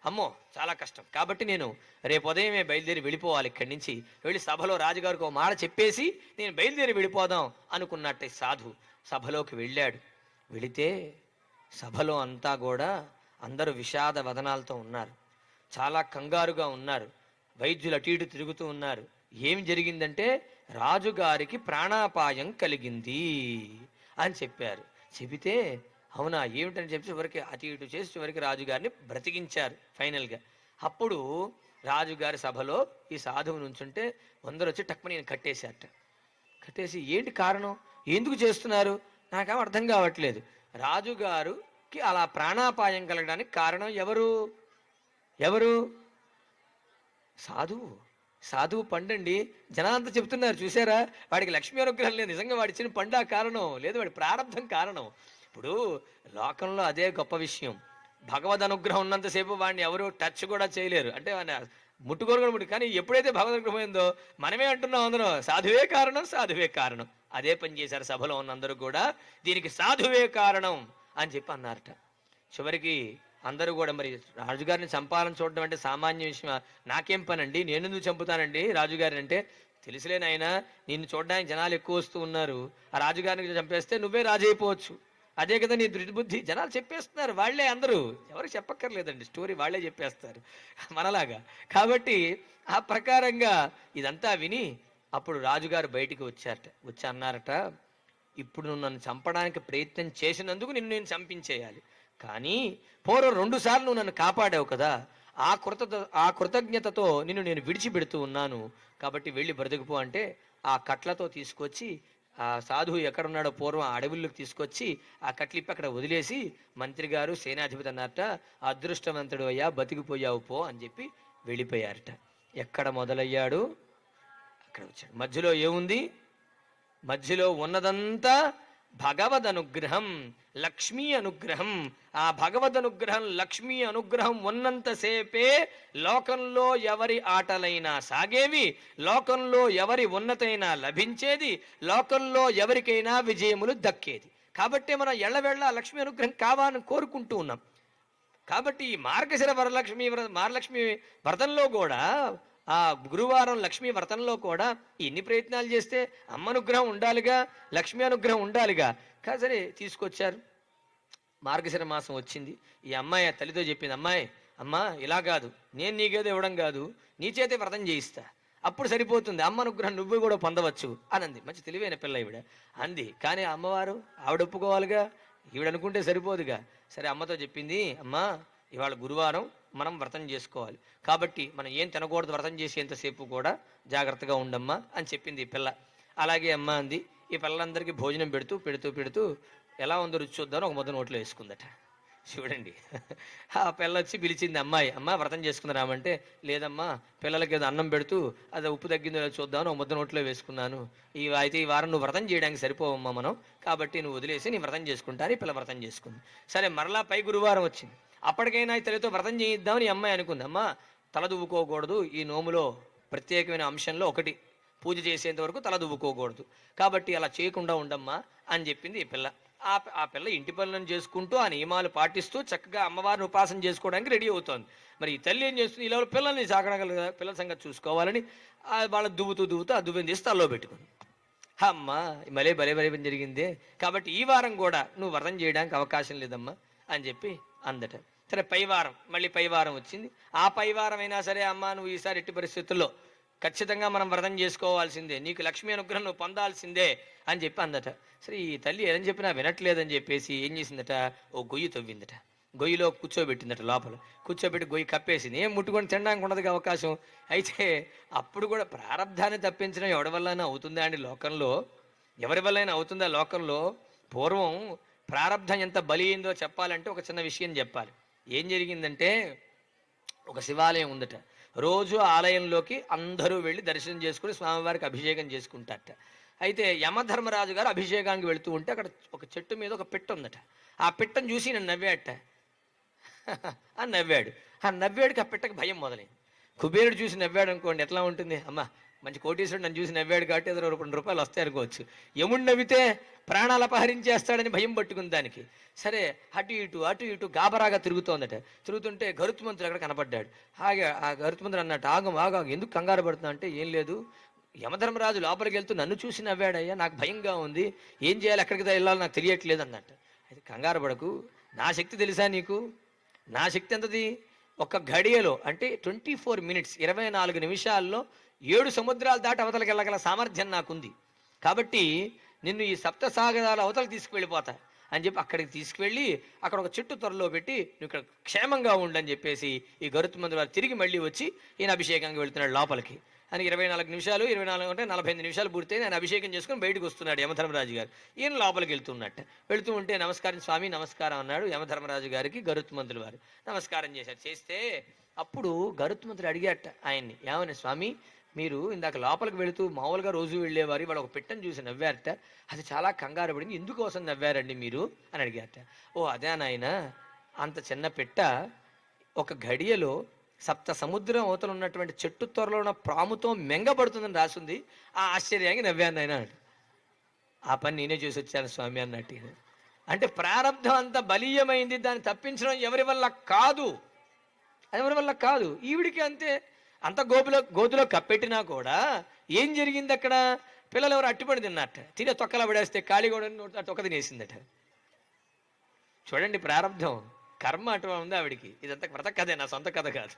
అమ్మో చాలా కష్టం. కాబట్టి నేను రేపు ఉదయమే బయలుదేరి వెళ్ళిపోవాలి ఇక్కడి నుంచి. వెళ్ళి సభలో రాజుగారికి ఒక మాట చెప్పేసి నేను బయలుదేరి వెళ్ళిపోదాం అనుకున్నట్టే సాధు సభలోకి వెళ్ళాడు. వెళితే సభలో అంతా కూడా అందరూ విషాద వదనాలతో ఉన్నారు. చాలా కంగారుగా ఉన్నారు. వైద్యులు అటు ఇటు తిరుగుతూ ఉన్నారు. ఏం జరిగిందంటే రాజుగారికి ప్రాణాపాయం కలిగింది అని చెప్పారు. చెబితే అవునా ఏమిటని చెప్పి చివరికి అటు ఇటు చేసి చివరికి రాజుగారిని బ్రతికించారు ఫైనల్గా. అప్పుడు రాజుగారి సభలో ఈ సాధువు నుంచుంటే అందరూ వచ్చి టక్మని నేను కట్టేశారట. కట్టేసి ఏంటి కారణం, ఎందుకు చేస్తున్నారు నాకేం అర్థం కావట్లేదు. రాజుగారికి అలా ప్రాణాపాయం కలగడానికి కారణం ఎవరు? ఎవరు? సాధువు. సాధువు పండండి. జనాలంతా చెప్తున్నారు చూసారా, వాడికి లక్ష్మీ అనుగ్రహం లేదు, నిజంగా వాడి ఇచ్చిన పండు ఆ కారణం లేదు, వాడి ప్రారంభం కారణం. ఇప్పుడు లోకంలో అదే గొప్ప విషయం. భగవద్ అనుగ్రహం ఉన్నంతసేపు వాడిని ఎవరు టచ్ కూడా చేయలేరు, అంటే వాడిని ముట్టుకోరు కూడా ముట్టు. కానీ ఎప్పుడైతే భగవద్ అనుగ్రహం అయిందో మనమే అంటున్నాం అందరం సాధువే కారణం, సాధువే కారణం. అదే పని చేశారు సభలో ఉన్న అందరూ కూడా, దీనికి సాధువే కారణం అని చెప్పి అన్నారట. చివరికి అందరూ కూడా మరి రాజుగారిని చంపాలని చూడడం అంటే సామాన్య విషయం. నాకేం పనండి, నేనెందుకు చంపుతానండి రాజుగారిని అంటే, తెలుసులే నాయనా నిన్ను చూడడానికి జనాలు ఎక్కువ వస్తూ ఉన్నారు, ఆ రాజుగారిని చంపేస్తే నువ్వే రాజు అయిపోవచ్చు, అదే కదా నీ దుర్బుద్ధి. జనాలు చెప్పేస్తున్నారు, వాళ్లే అందరూ, ఎవరికి చెప్పక్కర్లేదండి, స్టోరీ వాళ్లే చెప్పేస్తారు మనలాగా. కాబట్టి ఆ ప్రకారంగా ఇదంతా విని అప్పుడు రాజుగారు బయటికి వచ్చారట. వచ్చి అన్నారట, ఇప్పుడు నువ్వు నన్ను చంపడానికి ప్రయత్నం చేసినందుకు నిన్ను నేను చంపించేయాలి, కానీ పూర్వం 2 సార్లు నువ్వు నన్ను కాపాడావు కదా, ఆ కృతజ్ఞతతో నిన్ను నేను విడిచిపెడుతూ ఉన్నాను, కాబట్టి వెళ్ళి బ్రతుకుపో అంటే ఆ కట్లతో తీసుకొచ్చి ఆ సాధువు ఎక్కడున్నాడో పూర్వం అడవుల్లోకి తీసుకొచ్చి ఆ కట్లిప్పి అక్కడ వదిలేసి మంత్రి గారు సేనాధిపతి అన్నారట, అదృష్టవంతుడు అయ్యా బతికిపోయావు పో అని చెప్పి వెళ్ళిపోయారట. ఎక్కడ మొదలయ్యాడు అక్కడ వచ్చాడు. మధ్యలో ఏముంది? మధ్యలో ఉన్నదంతా భగవద్ అనుగ్రహం, లక్ష్మీ అనుగ్రహం. ఆ భగవద్ అనుగ్రహం, లక్ష్మీ అనుగ్రహం ఉన్నంతసేపే లోకంలో ఎవరి ఆటలైనా సాగేవి, లోకంలో ఎవరి ఉన్నతైనా లభించేది, లోకంలో ఎవరికైనా విజయములు దక్కేది. కాబట్టి మనం ఎళ్ళవేళ్ళ లక్ష్మీ అనుగ్రహం కావాలని కోరుకుంటూ ఉన్నాం. కాబట్టి ఈ మార్గశిర మహాలక్ష్మి వ్రతంలో కూడా, ఆ గురువారం లక్ష్మీ వ్రతంలో కూడా ఎన్ని ప్రయత్నాలు చేస్తే అమ్మ అనుగ్రహం ఉండాలిగా, లక్ష్మీ అనుగ్రహం ఉండాలిగా. సరే తీసుకొచ్చారు. మార్గశిర మాసం వచ్చింది. ఈ అమ్మాయి తల్లితో చెప్పింది, అమ్మా ఇలా కాదు, నేను నీకేదో ఇవ్వడం కాదు, నీ చేతే వ్రతం చేయిస్తా, అప్పుడు సరిపోతుంది, అమ్మ అనుగ్రహం నువ్వు కూడా పొందవచ్చు అని అంది. మంచి తెలివైన పిల్ల ఈవిడ అంది. కానీ అమ్మవారు ఆవిడ ఒప్పుకోవాలిగా, ఈవిడ అనుకుంటే సరిపోదుగా. సరే అమ్మతో చెప్పింది, అమ్మా ఇవాళ గురువారం మనం వ్రతం చేసుకోవాలి, కాబట్టి మనం ఏం తినకూడదు, వ్రతం చేసేంతసేపు కూడా జాగ్రత్తగా ఉండమ్మా అని చెప్పింది ఈ పిల్ల. అలాగే అమ్మ అంది. ఈ పిల్లలందరికీ భోజనం పెడుతూ పెడుతూ పెడుతూ ఎలా ఉందో రుచి చూద్దామని ఒక ముద్ద నోట్లో వేసుకుందట. చూడండి, ఆ పిల్ల వచ్చి పిలిచింది, అమ్మ వ్రతం చేసుకుందామంటే, లేదమ్మా పిల్లలకి ఏదో అన్నం పెడుతూ అది ఉప్పు తగ్గిందో చూద్దామని ఒక ముద్ద నోట్లో వేసుకున్నాను, అయితే ఈ వారం నువ్వు వ్రతం చేయడానికి సరిపోవమ్మా మనం, కాబట్టి నువ్వు వదిలేసి నీ వ్రతం చేసుకుంటారు. ఈ పిల్ల వ్రతం చేసుకుంది. సరే మరలా పై గురువారం వచ్చింది. అప్పటికైనా ఈ తల్లితో వ్రతం చేయిద్దామని ఈ అమ్మాయి అనుకుంది. అమ్మ తల దువ్వుకోకూడదు, ఈ నోములో ప్రత్యేకమైన అంశంలో ఒకటి, పూజ చేసేంత వరకు తల దువ్వుకోకూడదు, కాబట్టి అలా చేయకుండా ఉండమ్మా అని చెప్పింది ఈ పిల్ల. ఆ పిల్ల ఇంటి పనులను చేసుకుంటూ ఆ నియమాలు పాటిస్తూ చక్కగా అమ్మవారిని ఉపాసన చేసుకోవడానికి రెడీ అవుతోంది. మరి ఈ తల్లి ఏం చేస్తుంది, ఇలా పిల్లల్ని సాకడగల పిల్లల సంగతి చూసుకోవాలని వాళ్ళ దువ్వుతూ ఆ దువ్వెని తీసి తల్లో పెట్టుకుంది. అమ్మ భలే పని జరిగిందే, కాబట్టి ఈ వారం కూడా నువ్వు వ్రతం చేయడానికి అవకాశం లేదమ్మా అని చెప్పి అందట. సరే మళ్ళీ పై వారం వచ్చింది. ఆ పై వారం అయినా సరే అమ్మ నువ్వు ఈసారి ఎట్టి పరిస్థితుల్లో ఖచ్చితంగా మనం వ్రతం చేసుకోవాల్సిందే, నీకు లక్ష్మీ అనుగ్రహం నువ్వు పొందాల్సిందే అని చెప్పి అందట. సరే ఈ తల్లి ఏం చెప్పినా వినట్లేదని చెప్పేసి ఏం చేసిందట, ఓ గొయ్యి తవ్విందట. గొయ్యిలో కూర్చోబెట్టిందట, లోపల కూర్చోబెట్టి గొయ్యి కప్పేసింది. ఏం ముట్టుకొని తినడానికి ఉండదుగా అవకాశం. అయితే అప్పుడు కూడా ప్రారంధాన్ని తప్పించడం ఎవరి వల్లైనా అవుతుందా అండి లోకంలో? ఎవరి వల్లైనా అవుతుందా లోకంలో? పూర్వం ప్రారంధం ఎంత బలి అయిందో చెప్పాలంటే ఒక చిన్న విషయం చెప్పాలి. ఏం జరిగిందంటే, ఒక శివాలయం ఉందట. రోజు ఆలయంలోకి అందరూ వెళ్ళి దర్శనం చేసుకుని స్వామివారికి అభిషేకం చేసుకుంటారట. అయితే యమధర్మరాజు గారు అభిషేకానికి వెళుతూ ఉంటే అక్కడ ఒక చెట్టు మీద ఒక పిట్ట ఉందట. ఆ పిట్టను చూసి నన్ను నవ్వాడట. అని నవ్వాడు. ఆ నవ్వాడికి ఆ పిట్టకి భయం మొదలైంది. కుబేరుడు చూసి నవ్వాడు అనుకోండి, ఎట్లా ఉంటుంది? అమ్మ మంచి కోటీశ్వరుడు నన్ను చూసి నవ్వాడు కాబట్టి ఏదో 2 రూపాయలు వస్తాయి అనుకోవచ్చు. యముడు నవ్వితే ప్రాణాలు అపహరించేస్తాడని భయం పట్టుకుంది దానికి. సరే అటు ఇటు గాబరాగా తిరుగుతోందట. తిరుగుతుంటే గరుత్మంతుడు అక్కడ కనపడ్డాడు. ఆ గరుత్మంతుడు అన్నట్టు, ఆగం ఎందుకు కంగారు పడుతున్నా అంటే, ఏం లేదు, యమధర్మరాజు లోపలికి వెళ్తూ నన్ను చూసి నవ్వాడయ్యా, నాకు భయంగా ఉంది, ఏం చేయాలి, ఎక్కడికి వెళ్ళాలో నాకు తెలియట్లేదు అన్నట్టు. అయితే కంగారు పడకు, నా శక్తి తెలుసా నీకు? నా శక్తి ఎంతది? ఒక ఘడియలో అంటే 24 minutes 24 నిమిషాల్లో 7 సముద్రాలు దాటి అవతలకి వెళ్ళగల సామర్థ్యం నాకుంది. కాబట్టి నిన్ను ఈ సప్తసాగరాల అవతలకి తీసుకువెళ్ళిపోతా అని చెప్పి అక్కడికి తీసుకువెళ్ళి అక్కడ ఒక చెట్టు త్వరలో పెట్టి నువ్వు ఇక్కడ క్షేమంగా ఉండని చెప్పేసి ఈ గరుత్మంతుడు వారు తిరిగి మళ్ళీ వచ్చి ఈయన అభిషేకంగా వెళ్తున్నాడు లోపలికి. అని 24 నిమిషాలు, 24 అంటే 45 నిమిషాలు పూర్తయింది. ఆయన అభిషేకం చేసుకుని బయటకు వస్తున్నాడు యమధర్మరాజు గారు. ఈయన లోపలికి వెళ్తూ ఉంటే, నమస్కారం స్వామి, నమస్కారం అన్నాడు యమధర్మరాజు గారికి గరుత్మంతుడు వారు. నమస్కారం చేశారు. చేస్తే అప్పుడు గరుత్మంతుడు అడిగాట ఆయన్ని, ఏమని స్వామి, మీరు ఇందాక లోపలికి వెళుతూ మామూలుగా రోజు వెళ్ళేవారు, ఇవాళ ఒక పెట్టని చూసి నవ్వారట, అది చాలా కంగారు పడింది, ఎందుకోసం నవ్వారండి మీరు అని అడిగారట. ఓ అదే నాయన, అంత చిన్న పెట్ట ఒక ఘడియలో సప్త సముద్రం అవతల ఉన్నటువంటి చెట్టు త్వరలో ఉన్న ప్రాముతో మెంగబడుతుందని రాసింది, ఆ ఆశ్చర్యానికి నవ్వాను ఆయన. ఆ పని నేనే చేసి వచ్చాను స్వామి అన్నట్టు. అంటే ప్రారంధం అంత బలీయమైంది, దాన్ని తప్పించడం ఎవరి వల్ల కాదు, ఎవరి వల్ల కాదు. ఈవిడికి అంతే, అంత గోతులో కప్పెట్టినా కూడా ఏం జరిగింది అక్కడ? పిల్లలు ఎవరు అట్టిపడి తిన్నట్ట, తినే తొక్కలా పడేస్తే ఖాళీ కూడా తొక్క తినేసిందట. చూడండి ప్రారంధం, కర్మ అటు ఉంది ఆవిడికి. ఇదంతా వ్రత కథే, నా సొంత కథ కాదు,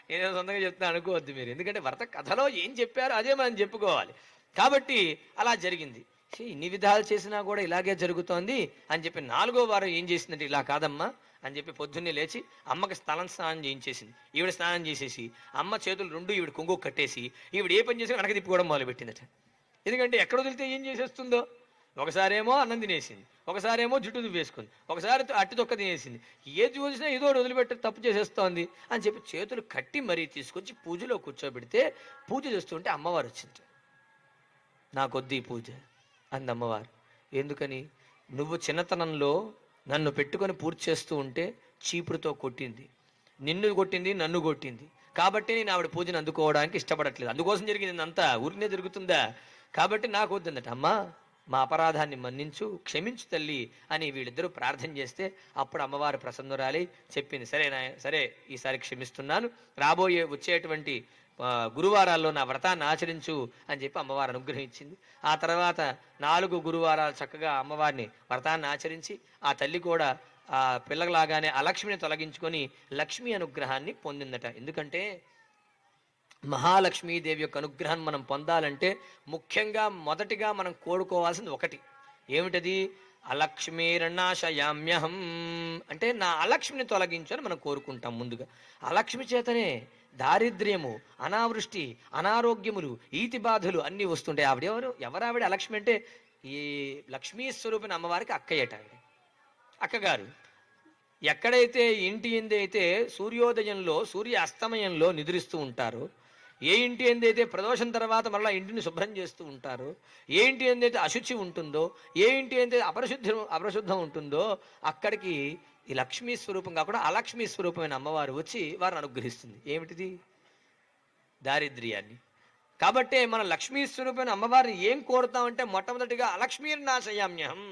నేనేదో సొంతంగా చెప్తున్నా అనుకోవద్దు మీరు. ఎందుకంటే వ్రత కథలో ఏం చెప్పారో అదే మనం చెప్పుకోవాలి. కాబట్టి అలా జరిగింది. ఇన్ని విధాలు చేసినా కూడా ఇలాగే జరుగుతోంది అని చెప్పి 4వ వారం ఏం చేసిందంటే, ఇలా కాదమ్మా అని చెప్పి పొద్దున్నే లేచి అమ్మకి స్నానం చేయించేసింది. ఈవిడ స్నానం చేసేసి అమ్మ చేతులు 2 ఈవిడ కొంగు కట్టేసి ఈవిడ ఏ పని చేసి వెనక తిప్పుకోవడం మొదలుపెట్టిందట. ఎందుకంటే ఎక్కడ వదిలితే ఏం చేసేస్తుందో, ఒకసారేమో అన్నం తినేసింది, ఒకసారేమో జుట్టు దువ్వేసుకుంది, ఒకసారి అట్టి తొక్క తినేసింది, ఏది చూసినా ఏదో వదిలిపెట్టి తప్పు చేసేస్తోంది అని చెప్పి చేతులు కట్టి మరీ తీసుకొచ్చి పూజలో కూర్చోబెడితే పూజ చేస్తుంటే అమ్మవారు వచ్చింది. నాకొద్దు ఈ పూజ అంది అమ్మవారు. ఎందుకని? నువ్వు చిన్నతనంలో నన్ను పెట్టుకొని పూర్తి చేస్తూ ఉంటే చీపురుతో కొట్టింది, నిన్ను కొట్టింది, నన్ను కొట్టింది, కాబట్టి నేను ఆవిడ పూజను అందుకోవడానికి ఇష్టపడట్లేదు, అందుకోసం జరిగింది, అంతా ఊరినే జరుగుతుందా, కాబట్టి నాకు వద్దందట. అమ్మా మా అపరాధాన్ని మన్నించు, క్షమించు తల్లి అని వీళ్ళిద్దరూ ప్రార్థన చేస్తే అప్పుడు అమ్మవారు ప్రసన్నురాలి చెప్పింది, సరే ఈసారి క్షమిస్తున్నాను, వచ్చేటువంటి గురువారాల్లో నా వ్రతాన్ని ఆచరించు అని చెప్పి అమ్మవారు అనుగ్రహించింది. ఆ తర్వాత 4 గురువారాలు చక్కగా అమ్మవారిని వ్రతాన్ని ఆచరించి ఆ తల్లి కూడా ఆ పిల్లలాగానే అలక్ష్మిని తొలగించుకొని లక్ష్మీ అనుగ్రహాన్ని పొందిందట. ఎందుకంటే మహాలక్ష్మీదేవి యొక్క అనుగ్రహాన్ని మనం పొందాలంటే ముఖ్యంగా మొదటిగా మనం కోరుకోవాల్సింది ఒకటి, ఏమిటది? అలక్ష్మీర్నాశయామ్యహం, అంటే నా అలక్ష్మిని తొలగించు అని మనం కోరుకుంటాం. ముందుగా అలక్ష్మి చేతనే దారిద్ర్యము, అనావృష్టి, అనారోగ్యములు, ఈతి బాధలు అన్నీ వస్తుంటాయి. ఎవరావిడ అలక్ష్మి అంటే ఈ లక్ష్మీ స్వరూపిణి అమ్మవారికి అక్కయ్యట. అక్కగారు ఎక్కడైతే ఇంటి ఎందైతే సూర్యోదయంలో సూర్య అస్తమయంలో నిద్రిస్తూ ఉంటారో, ఏ ఇంటి ఎందైతే ప్రదోషం తర్వాత మళ్ళీ ఇంటిని శుభ్రం చేస్తూ ఉంటారో, ఏ ఇంటి ఎందైతే అశుచి ఉంటుందో, ఏ ఇంటి ఎందైతే అపరిశుద్ధం ఉంటుందో అక్కడికి ఈ లక్ష్మీ స్వరూపం కాకుండా అలక్ష్మీ స్వరూపమైన అమ్మవారు వచ్చి వారిని అనుగ్రహిస్తుంది. ఏమిటిది? దారిద్ర్యాన్ని. కాబట్టే మన లక్ష్మీ స్వరూపమైన అమ్మవారిని ఏం కోరుతామంటే మొట్టమొదటిగా అలక్ష్మీర్నాశయామ్యహం,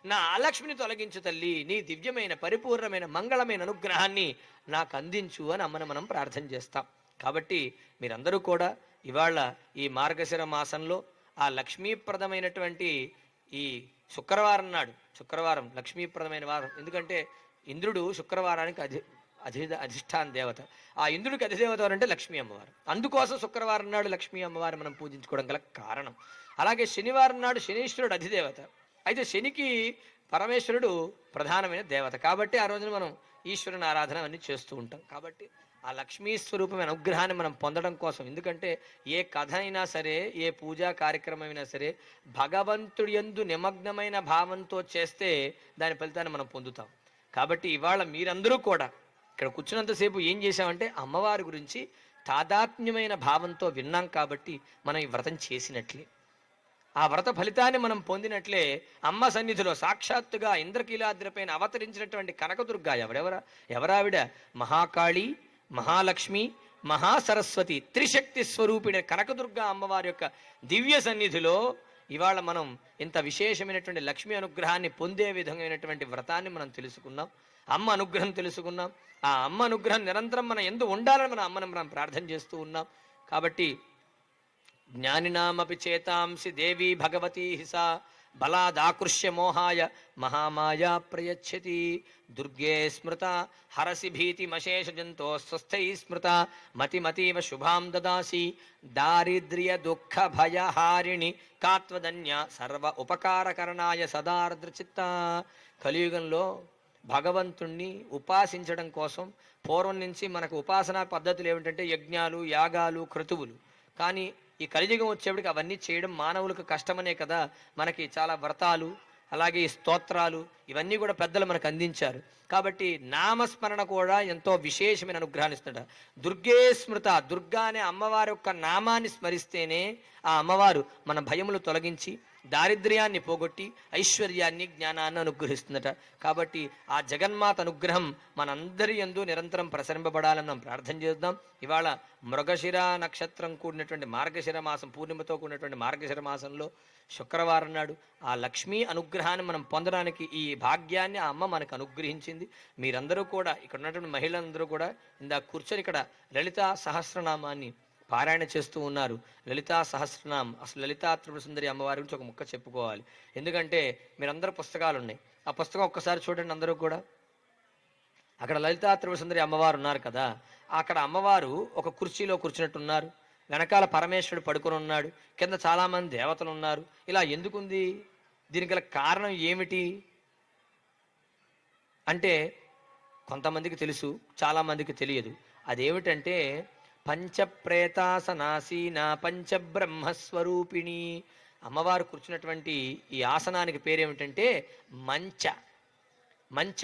నా అలక్ష్మిని తొలగించు తల్లి, నీ దివ్యమైన పరిపూర్ణమైన మంగళమైన అనుగ్రహాన్ని నాకు అందించు అని అమ్మని మనం ప్రార్థన చేస్తాం. కాబట్టి మీరందరూ కూడా ఇవాళ ఈ మార్గశిర మాసంలో ఆ లక్ష్మీప్రదమైనటువంటి ఈ శుక్రవారం లక్ష్మీప్రదమైన వారం. ఎందుకంటే ఇంద్రుడు శుక్రవారానికి అధిష్టాన దేవత. ఆ ఇంద్రుడికి అధిదేవత అంటే లక్ష్మీ అమ్మవారు. అందుకోసం శుక్రవారం నాడు లక్ష్మీ అమ్మవారు మనం పూజించుకోవడం గల కారణం. అలాగే శనివారం నాడు శనీశ్వరుడు అధిదేవత. అయితే శనికి పరమేశ్వరుడు ప్రధానమైన దేవత. కాబట్టి ఆ రోజున మనం ఈశ్వరుని ఆరాధన అన్ని చేస్తూ ఉంటాం. కాబట్టి ఆ లక్ష్మీ స్వరూపమైన అనుగ్రహాన్ని మనం పొందడం కోసం, ఎందుకంటే ఏ కథ అయినా సరే, ఏ పూజా కార్యక్రమం అయినా సరే భగవంతుడి యందు నిమగ్నమైన భావంతో చేస్తే దాని ఫలితాన్ని మనం పొందుతాం. కాబట్టి ఇవాళ మీరందరూ కూడా ఇక్కడ కూర్చున్నంతసేపు ఏం చేశామంటే అమ్మవారి గురించి తాదాత్మ్యమైన భావంతో విన్నాం. కాబట్టి మనం ఈ వ్రతం చేసినట్లే, ఆ వ్రత ఫలితాన్ని మనం పొందినట్లే. అమ్మ సన్నిధిలో సాక్షాత్తుగా ఇంద్రకీలాద్రిపైన అవతరించినటువంటి కనకదుర్గ ఎవరావిడ? మహాకాళి, మహాలక్ష్మి, మహాసరస్వతి త్రిశక్తి స్వరూపిణి కనకదుర్గ అమ్మవారి యొక్క దివ్య సన్నిధిలో ఇవాళ మనం ఇంత విశేషమైనటువంటి లక్ష్మీ అనుగ్రహాన్ని పొందే విధమైనటువంటి వ్రతాన్ని మనం తెలుసుకున్నాం. అమ్మ అనుగ్రహం తెలుసుకున్నాం. ఆ అమ్మ అనుగ్రహం నిరంతరం మన ఎందు ఉండాలని మన అమ్మను మనం ప్రార్థన చేస్తూ ఉన్నాం. కాబట్టి జ్ఞానినామపి చేతాంసి దేవి భగవతీ హిసా బలాదాకృష్య మోహాయ మహామాయా ప్రయచ్చతి దుర్గే స్మృత హరసి భీతిమశేష జంతో స్వస్థై స్మృత మతిమతీవ శుభాం దదాసి దారిద్ర్య దుఃఖ భయహారిణి కాత్వదన్య సర్వ ఉపకారకరణాయ సదార్ద్రచిత్త. కలియుగంలో భగవంతుణ్ణి ఉపాసించడం కోసం పూర్వం నుంచి మనకు ఉపాసనా పద్ధతులు ఏమిటంటే యజ్ఞాలు, యాగాలు, క్రతువులు. కానీ ఈ కలియుగం వచ్చేప్పటికి అవన్నీ చేయడం మానవులకు కష్టమనే కదా మనకి చాలా వ్రతాలు, అలాగే ఈ స్తోత్రాలు ఇవన్నీ కూడా పెద్దలు మనకు అందించారు. కాబట్టి నామస్మరణ కూడా ఎంతో విశేషమైన అనుగ్రహాన్ని ఇస్తుంట. దుర్గే స్మృత, దుర్గా అనే అమ్మవారి యొక్క నామాన్ని స్మరిస్తేనే ఆ అమ్మవారు మన భయములు తొలగించి దారిద్ర్యాన్ని పోగొట్టి ఐశ్వర్యాన్ని, జ్ఞానాన్ని అనుగ్రహిస్తుందట. కాబట్టి ఆ జగన్మాత అనుగ్రహం మనందరి యందు నిరంతరం ప్రసరింపబడాలని మనం ప్రార్థన చేద్దాం. ఇవాళ మృగశిర నక్షత్రం కూడినటువంటి మార్గశిర మాసం, పూర్ణిమతో కూడినటువంటి మార్గశిర మాసంలో శుక్రవారం నాడు ఆ లక్ష్మీ అనుగ్రహాన్ని మనం పొందడానికి ఈ భాగ్యాన్ని ఆ అమ్మ మనకు అనుగ్రహించింది. మీరందరూ కూడా ఇక్కడ ఉన్నటువంటి మహిళలందరూ కూడా ఇందా కూర్చొని ఇక్కడ లలితా సహస్రనామాన్ని పారాయణ చేస్తూ ఉన్నారు. లలితా సహస్రనామం, అసలు లలితా త్రిపుర సుందరి అమ్మవారి గురించి ఒక ముక్క చెప్పుకోవాలి. ఎందుకంటే మీరందరూ పుస్తకాలు ఉన్నాయి, ఆ పుస్తకం ఒక్కసారి చూడండి అందరూ కూడా. అక్కడ లలితా త్రిపుర సుందరి అమ్మవారు ఉన్నారు కదా, అక్కడ అమ్మవారు ఒక కుర్చీలో కూర్చున్నట్టున్నారు, వెనకాల పరమేశ్వరుడు పడుకొని ఉన్నాడు, కింద చాలామంది దేవతలు ఉన్నారు. ఇలా ఎందుకుంది? దీనికి గల కారణం ఏమిటి అంటే కొంతమందికి తెలుసు, చాలామందికి తెలియదు. అదేమిటంటే పంచప్రేతాసనాసీన పంచబ్రహ్మస్వరూపిణి. అమ్మవారు కూర్చున్నటువంటి ఈ ఆసనానికి పేరేమిటంటే మంచ. మంచ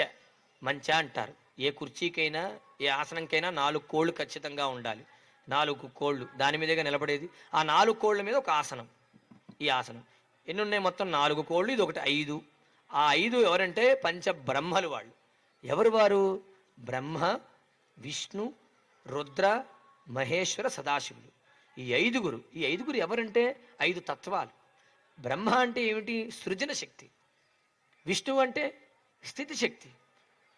మంచ అంటారు. ఏ కుర్చీకైనా ఏ ఆసనంకైనా 4 కోళ్ళు ఖచ్చితంగా ఉండాలి. 4 కోళ్ళు దాని మీదుగా నిలబడేది. ఆ 4 కోళ్ళ మీద ఒక ఆసనం. ఈ ఆసనం ఎన్ని ఉన్నాయి? మొత్తం 4 కోళ్ళు, ఇది ఒకటి 5. ఆ 5 ఎవరంటే పంచబ్రహ్మలు. వాళ్ళు ఎవరు? వారు బ్రహ్మ, విష్ణు, రుద్ర, మహేశ్వర, సదాశివులు. ఈ ఐదుగురు ఎవరంటే 5 తత్వాలు. బ్రహ్మ అంటే ఏమిటి? సృజన శక్తి. విష్ణువు అంటే స్థితి శక్తి.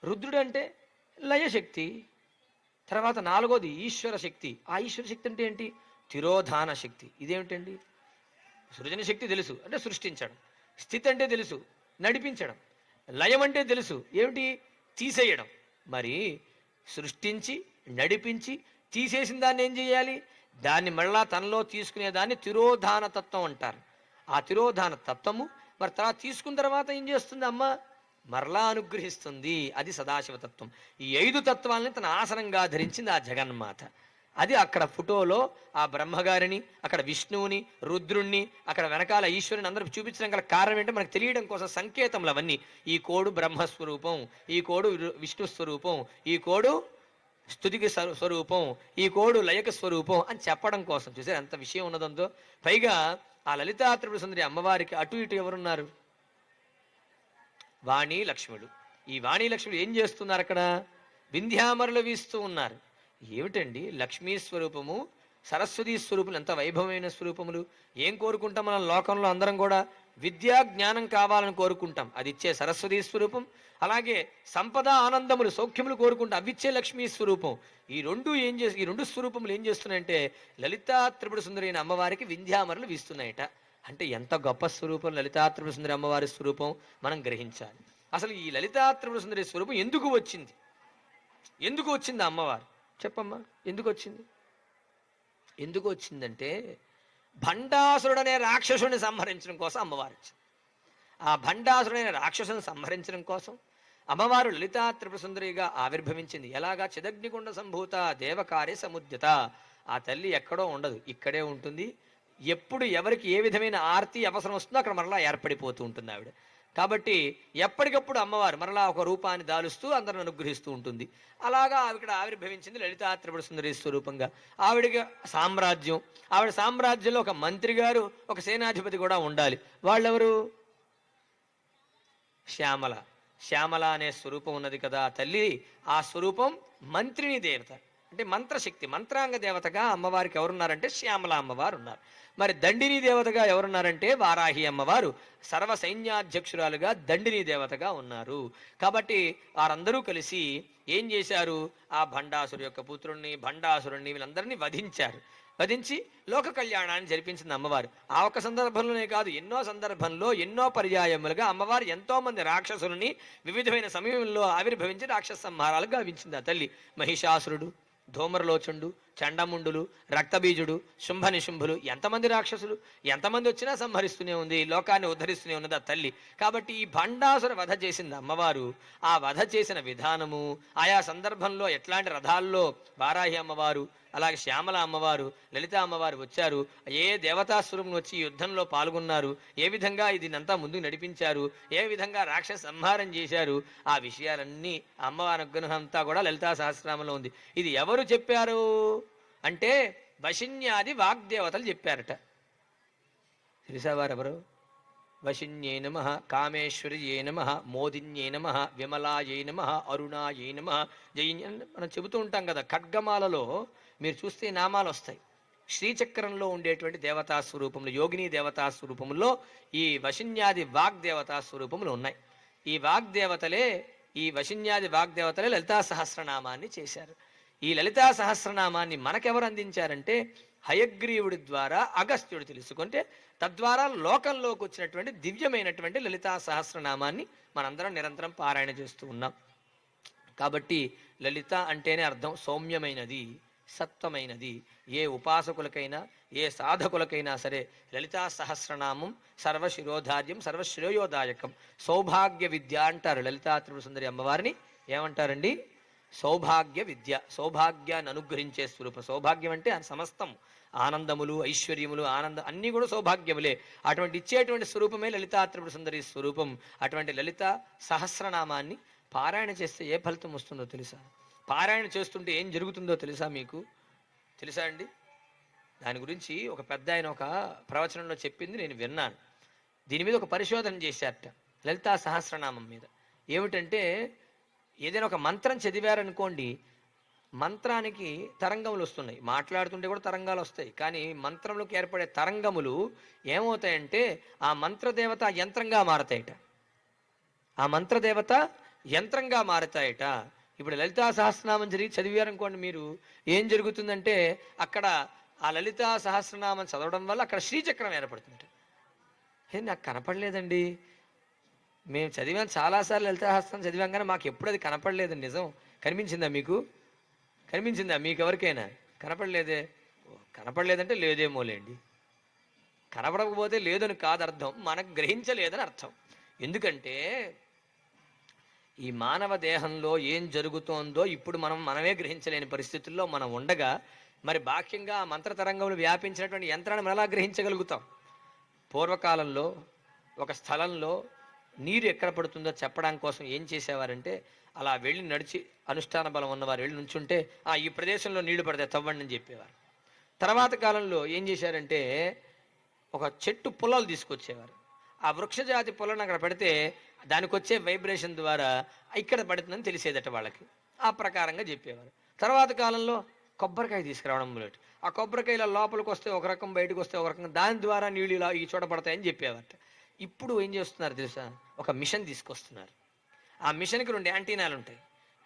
రుద్రుడు అంటే లయశక్తి. తర్వాత 4వది ఈశ్వర శక్తి. ఆ ఈశ్వర శక్తి అంటే ఏంటి? తిరోధాన శక్తి. ఇదేమిటండి? సృజన శక్తి తెలుసు, అంటే సృష్టించడం. స్థితి అంటే తెలుసు, నడిపించడం. లయం అంటే తెలుసు, ఏమిటి? తీసేయడం. మరి సృష్టించి నడిపించి తీసేసిన దాన్ని ఏం చేయాలి? దాన్ని మళ్ళా తనలో తీసుకునేదాన్ని తిరోధాన తత్వం అంటారు. ఆ తిరోధాన తత్వము మరి తర్వాత తీసుకున్న తర్వాత ఏం చేస్తుంది అమ్మ? మరలా అనుగ్రహిస్తుంది. అది సదాశివతత్వం. ఈ 5 తత్వాలని తన ఆసనంగా ధరించింది ఆ జగన్మాత. అది అక్కడ ఫోటోలో ఆ బ్రహ్మగారిని, అక్కడ విష్ణువుని, రుద్రుణ్ణి, అక్కడ వెనకాల ఈశ్వరుని అందరూ చూపించడం గల కారణం ఏంటంటే మనకు తెలియడం కోసం సంకేతములు అవన్నీ. ఈ కోడు బ్రహ్మస్వరూపం, ఈ కోడు విష్ణు స్వరూపం, ఈ కోడు స్తుతికి స్వరూపం, ఈ కోడు లయక స్వరూపం అని చెప్పడం కోసం. చూసారు ఎంత విషయం ఉన్నదంతో. పైగా ఆ లలితా త్రిపుర సుందరి అమ్మవారికి అటు ఇటు ఎవరున్నారు? వాణి లక్ష్ముడు. ఈ వాణి లక్ష్ముడు ఏం చేస్తున్నారు? అక్కడ వింధ్యామరులు వీస్తూ ఉన్నారు. ఏమిటండి? లక్ష్మీ స్వరూపము, సరస్వతీ స్వరూపులు ఎంత వైభవమైన స్వరూపములు. ఏం కోరుకుంటాం మనం లోకంలో? అందరం కూడా విద్యా జ్ఞానం కావాలని కోరుకుంటాం, అది ఇచ్చే సరస్వతీ స్వరూపం. అలాగే సంపద, ఆనందములు, సౌఖ్యములు కోరుకుంటాం, అవి ఇచ్చే లక్ష్మీ స్వరూపం. ఈ రెండు స్వరూపములు ఏం చేస్తున్నాయంటే లలితా త్రిపుర సుందరి అయిన అమ్మవారికి వింధ్యామరులు వీస్తున్నాయట. అంటే ఎంత గొప్ప స్వరూపం లలితా త్రిపుర సుందరి అమ్మవారి స్వరూపం మనం గ్రహించాలి. అసలు ఈ లలితా త్రిపుర సుందరి స్వరూపం ఎందుకు వచ్చింది? ఎందుకు వచ్చింది అమ్మవారు? చెప్పమ్మా, ఎందుకు వచ్చింది? ఎందుకు వచ్చిందంటే భండాసురుడనే రాక్షసుడిని సంహరించడం కోసం అమ్మవారు వచ్చింది. ఆ భండాసురుడనే రాక్షసుని సంహరించడం కోసం అమ్మవారు లలితా త్రిపుర సుందరిగా ఆవిర్భవించింది. ఎలాగా? చిదగ్నికుండ సంభూత దేవకార్య సముద్యత. ఆ తల్లి ఎక్కడో ఉండదు, ఇక్కడే ఉంటుంది. ఎప్పుడు ఎవరికి ఏ విధమైన ఆర్తి అవసరం వస్తుందో అక్కడ మరలా ఏర్పడిపోతూ ఉంటుంది ఆవిడ. కాబట్టి ఎప్పటికప్పుడు అమ్మవారు మరలా ఒక రూపాన్ని దాలుస్తూ అందరిని అనుగ్రహిస్తూ ఉంటుంది. అలాగా ఆవిడ ఆవిర్భవించింది లలితా త్రిపుర సుందరి స్వరూపంగా. ఆవిడకి సామ్రాజ్యం, ఆవిడ సామ్రాజ్యంలో ఒక మంత్రి గారు, ఒక సేనాధిపతి కూడా ఉండాలి. వాళ్ళెవరు? శ్యామల. శ్యామల అనే స్వరూపం ఉన్నది కదా తల్లి, ఆ స్వరూపం మంత్రిని దేవత. అంటే మంత్రశక్తి, మంత్రాంగ దేవతగా అమ్మవారికి ఎవరున్నారంటే శ్యామల అమ్మవారు ఉన్నారు. మరి దండిని దేవతగా ఎవరున్నారంటే వారాహి అమ్మవారు సర్వ సైన్యాధ్యక్షురాలుగా దండిని దేవతగా ఉన్నారు. కాబట్టి వారందరూ కలిసి ఏం చేశారు, ఆ భండాసురు యొక్క పుత్రుణ్ణి, భండాసురుణ్ణి వీళ్ళందరినీ వధించి లోక కళ్యాణాన్ని జరిపించింది అమ్మవారు. ఆ ఒక్క సందర్భంలోనే కాదు, ఎన్నో సందర్భంలో ఎన్నో పర్యాయములుగా అమ్మవారు ఎంతో మంది రాక్షసులని వివిధమైన సమయంలో ఆవిర్భవించి రాక్షస సంహారాలు గావించింది ఆ తల్లి. మహిషాసురుడు, ధూమ్రలోచండు, చండముండులు, రక్తబీజుడు, శుంభనిశుంభులు, ఎంతమంది రాక్షసులు ఎంతమంది వచ్చినా సంహరిస్తూనే ఉంది, లోకాన్ని ఉద్ధరిస్తూనే ఉన్నది ఆ తల్లి. కాబట్టి ఈ భండాసుర వధ చేసింది అమ్మవారు. ఆ వధ చేసిన విధానము, ఆయా సందర్భంలో ఎట్లాంటి రథాల్లో వారాహి అమ్మవారు, అలాగే శ్యామల అమ్మవారు, లలిత అమ్మవారు వచ్చారు, ఏ దేవతాస్వరూపం వచ్చి యుద్ధంలో పాల్గొన్నారు, ఏ విధంగా దీనంతా ముందుకు నడిపించారు, ఏ విధంగా రాక్షస సంహారం చేశారు, ఆ విషయాలన్నీ అమ్మవారి అనుగ్రహం అంతా కూడా లలితా సహస్రనామంలో ఉంది. ఇది ఎవరు చెప్పారు అంటే వశిన్యాది వాగ్దేవతలు చెప్పారట. తెలుసా వారెవరు? వశిన్యై నమః, కామేశ్వర్యై నమః, మోదిన్యై నమః, విమలాయై నమః, అరుణాయై నమః, జయిన్య మనం చెబుతూ ఉంటాం కదా. ఖడ్గమాలలో మీరు చూస్తే నామాలు వస్తాయి. శ్రీచక్రంలో ఉండేటువంటి దేవతా స్వరూపములు, యోగిని దేవతా స్వరూపముల్లో ఈ వశిన్యాది వాగ్దేవతా స్వరూపములు ఉన్నాయి. ఈ వాగ్దేవతలే, ఈ వశిన్యాది వాగ్దేవతలే లలితా సహస్రనామాన్ని చేశారు. ఈ లలితా సహస్రనామాన్ని మనకెవరు అందించారంటే హయగ్రీవుడి ద్వారా అగస్త్యుడు తెలుసుకుంటే తద్వారా లోకంలోకి వచ్చినటువంటి దివ్యమైనటువంటి లలితా సహస్రనామాన్ని మనందరం నిరంతరం పారాయణ చేస్తూ ఉన్నాం. కాబట్టి లలిత అంటేనే అర్థం సౌమ్యమైనది, సత్వమైనది. ఏ ఉపాసకులకైనా ఏ సాధకులకైనా సరే లలితా సహస్రనామం సర్వశిరోధార్యం సర్వశ్రేయోదాయకం. సౌభాగ్య విద్య అంటారు లలితా త్రిపుర సుందరి అమ్మవారిని. ఏమంటారండి? సౌభాగ్య విద్య, సౌభాగ్యాన్ని అనుగ్రహించే స్వరూపం. సౌభాగ్యం అంటే సమస్తం ఆనందములు, ఐశ్వర్యములు, ఆనందం అన్నీ కూడా సౌభాగ్యములే. అటువంటి ఇచ్చేటువంటి స్వరూపమే లలితా త్రిపుర సుందరి స్వరూపం. అటువంటి లలిత సహస్రనామాన్ని పారాయణ చేస్తే ఏ ఫలితం వస్తుందో తెలుసా? పారాయణ చేస్తుంటే ఏం జరుగుతుందో తెలుసా? మీకు తెలుసా అండి? దాని గురించి ఒక పెద్ద ఆయన ఒక ప్రవచనంలో చెప్పింది నేను విన్నాను. దీని మీద ఒక పరిశోధన చేశారట లలితా సహస్రనామం మీద. ఏమిటంటే ఏదైనా ఒక మంత్రం చదివారనుకోండి, మంత్రానికి తరంగములు వస్తున్నాయి. మాట్లాడుతుంటే కూడా తరంగాలు వస్తాయి. కానీ మంత్రంలోకి ఏర్పడే తరంగములు ఏమవుతాయంటే ఆ మంత్రదేవత యంత్రంగా మారతాయట. ఆ మంత్రదేవత యంత్రంగా మారతాయట. ఇప్పుడు లలితా సహస్రనామం చదివారనుకోండి, మీరు ఏం జరుగుతుందంటే అక్కడ ఆ లలితా సహస్రనామం చదవడం వల్ల అక్కడ శ్రీచక్రం ఏర్పడుతుందట. నాకు కనపడలేదండి, మేము చదివాం చాలాసార్లు లలితా సహస్రం చదివాం కానీ మాకు ఎప్పుడు అది కనపడలేదండి. నిజం కనిపించిందా మీకు? కనిపించిందా మీకు ఎవరికైనా? కనపడలేదే. కనపడలేదంటే లేదేమోలేండి. కనపడకపోతే లేదని కాదు అర్థం, మనకు గ్రహించలేదని అర్థం. ఎందుకంటే ఈ మానవ దేహంలో ఏం జరుగుతోందో ఇప్పుడు మనమే గ్రహించలేని పరిస్థితుల్లో మనం ఉండగా మరి బాహ్యంగా మంత్రతరంగములు వ్యాపించినటువంటి యంత్రాన్ని మనం ఎలా గ్రహించగలుగుతాం? పూర్వకాలంలో ఒక స్థలంలో నీరు ఎక్కడ పడుతుందో చెప్పడం కోసం ఏం చేసేవారంటే అలా వెళ్ళి నడిచి అనుష్ఠాన బలం ఉన్నవారు వెళ్ళి నుంచుంటే ఈ ప్రదేశంలో నీళ్లు పడితే తవ్వండి అని చెప్పేవారు. తర్వాత కాలంలో ఏం చేశారంటే ఒక చెట్టు పుల్లలు తీసుకొచ్చేవారు. ఆ వృక్షజాతి పుల్లను అక్కడ పెడితే దానికి వచ్చే వైబ్రేషన్ ద్వారా ఇక్కడ పడుతుందని తెలిసేదట వాళ్ళకి. ఆ ప్రకారంగా చెప్పేవారు. తర్వాత కాలంలో కొబ్బరికాయ తీసుకురావడం మొదలెట్టి ఆ కొబ్బరికాయల లోపలికి వస్తే ఒక రకం, బయటకు వస్తే ఒక రకం, దాని ద్వారా నీళ్ళు ఇలా ఈ చోట పడతాయని చెప్పేవారట. ఇప్పుడు ఏం చేస్తున్నారు తెలుసా? ఒక మిషన్ తీసుకొస్తున్నారు. ఆ మిషన్కి 2 యాంటీనాలు ఉంటాయి.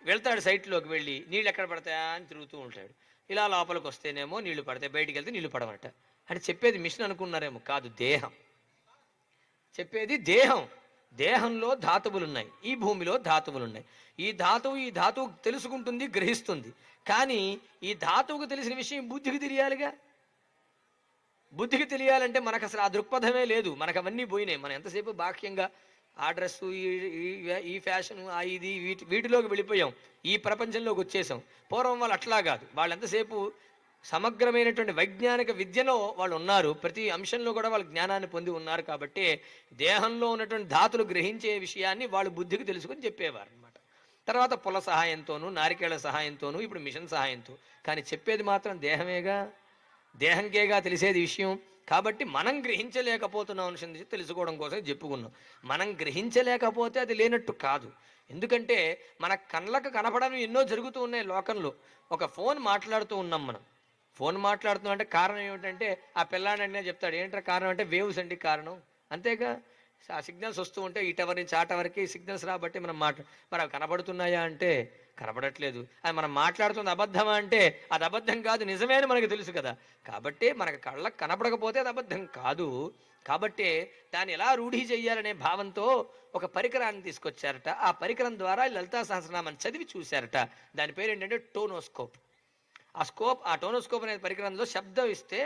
వెళ్తాడు సైట్లోకి వెళ్ళి నీళ్ళు ఎక్కడ పడతాయా అని తిరుగుతూ ఉంటాడు. ఇలా లోపలికి వస్తేనేమో నీళ్లు పడతాయి, బయటికి వెళ్తే నీళ్లు పడవట. అంటే చెప్పేది మిషన్ అనుకున్నారేమో, కాదు దేహం. చెప్పేది దేహం. దేహంలో ధాతువులు ఉన్నాయి, ఈ భూమిలో ధాతువులు ఉన్నాయి. ఈ ధాతువు తెలుసుకుంటుంది, గ్రహిస్తుంది. కానీ ఈ ధాతువుకు తెలిసిన విషయం బుద్ధికి తెలియాలిగా. బుద్ధికి తెలియాలంటే మనకు అసలు ఆ దృక్పథమే లేదు. మనకు అవన్నీ పోయినాయి. మనం ఎంతసేపు బాహ్యంగా ఆ డ్రెస్సు, ఈ ఫ్యాషన్, ఇది వీటిలోకి వెళ్ళిపోయాం. ఈ ప్రపంచంలోకి వచ్చేసాం. పూర్వం వాళ్ళు అట్లా కాదు. వాళ్ళు ఎంతసేపు సమగ్రమైనటువంటి వైజ్ఞానిక విద్యలో వాళ్ళు ఉన్నారు. ప్రతి అంశంలో కూడా వాళ్ళు జ్ఞానాన్ని పొంది ఉన్నారు. కాబట్టి దేహంలో ఉన్నటువంటి ధాతులు గ్రహించే విషయాన్ని వాళ్ళు బుద్ధికి తెలుసుకొని చెప్పేవారు అనమాట. తర్వాత పుల సహాయంతోనూ, నారికేళ్ల సహాయంతోనూ, ఇప్పుడు మిషన్ సహాయంతో. కానీ చెప్పేది మాత్రం దేహమేగా, దేహంకేగా తెలిసేది విషయం. కాబట్టి మనం గ్రహించలేకపోతున్నాం అనుసరించి తెలుసుకోవడం కోసం చెప్పుకున్నాం. మనం గ్రహించలేకపోతే అది లేనట్టు కాదు. ఎందుకంటే మన కళ్ళకు కనపడని ఎన్నో జరుగుతూ ఉన్నాయి లోకంలో. ఒక ఫోన్ మాట్లాడుతూ ఉన్నాం మనం. ఫోన్ మాట్లాడుతున్నాం అంటే కారణం ఏమిటంటే ఆ పిల్లాడంటే చెప్తాడు, ఏంట్రా కారణం అంటే వేవ్స్ అండి కారణం. అంతేగా, ఆ సిగ్నల్స్ వస్తూ ఉంటే ఈ టవర్ నుంచి ఆ టవర్కి సిగ్నల్స్ రాబట్టి మనం మరి అవి కనబడుతున్నాయా అంటే కనబడట్లేదు. అది మనం మాట్లాడుతుంది అబద్ధమా అంటే అది అబద్ధం కాదు, నిజమే అని మనకు తెలుసు కదా. కాబట్టి మనకు కళ్ళకు కనపడకపోతే అది అబద్ధం కాదు. కాబట్టి దాన్ని ఎలా రూఢి చెయ్యాలనే భావంతో ఒక పరికరాన్ని తీసుకొచ్చారట. ఆ పరికరం ద్వారా లలితా సహస్రనామాన్ని చదివి చూశారట. దాని పేరు ఏంటంటే టోనోస్కోప్. ఆ టోనోస్కోప్ అనే పరికరంలో శబ్దం ఇస్తే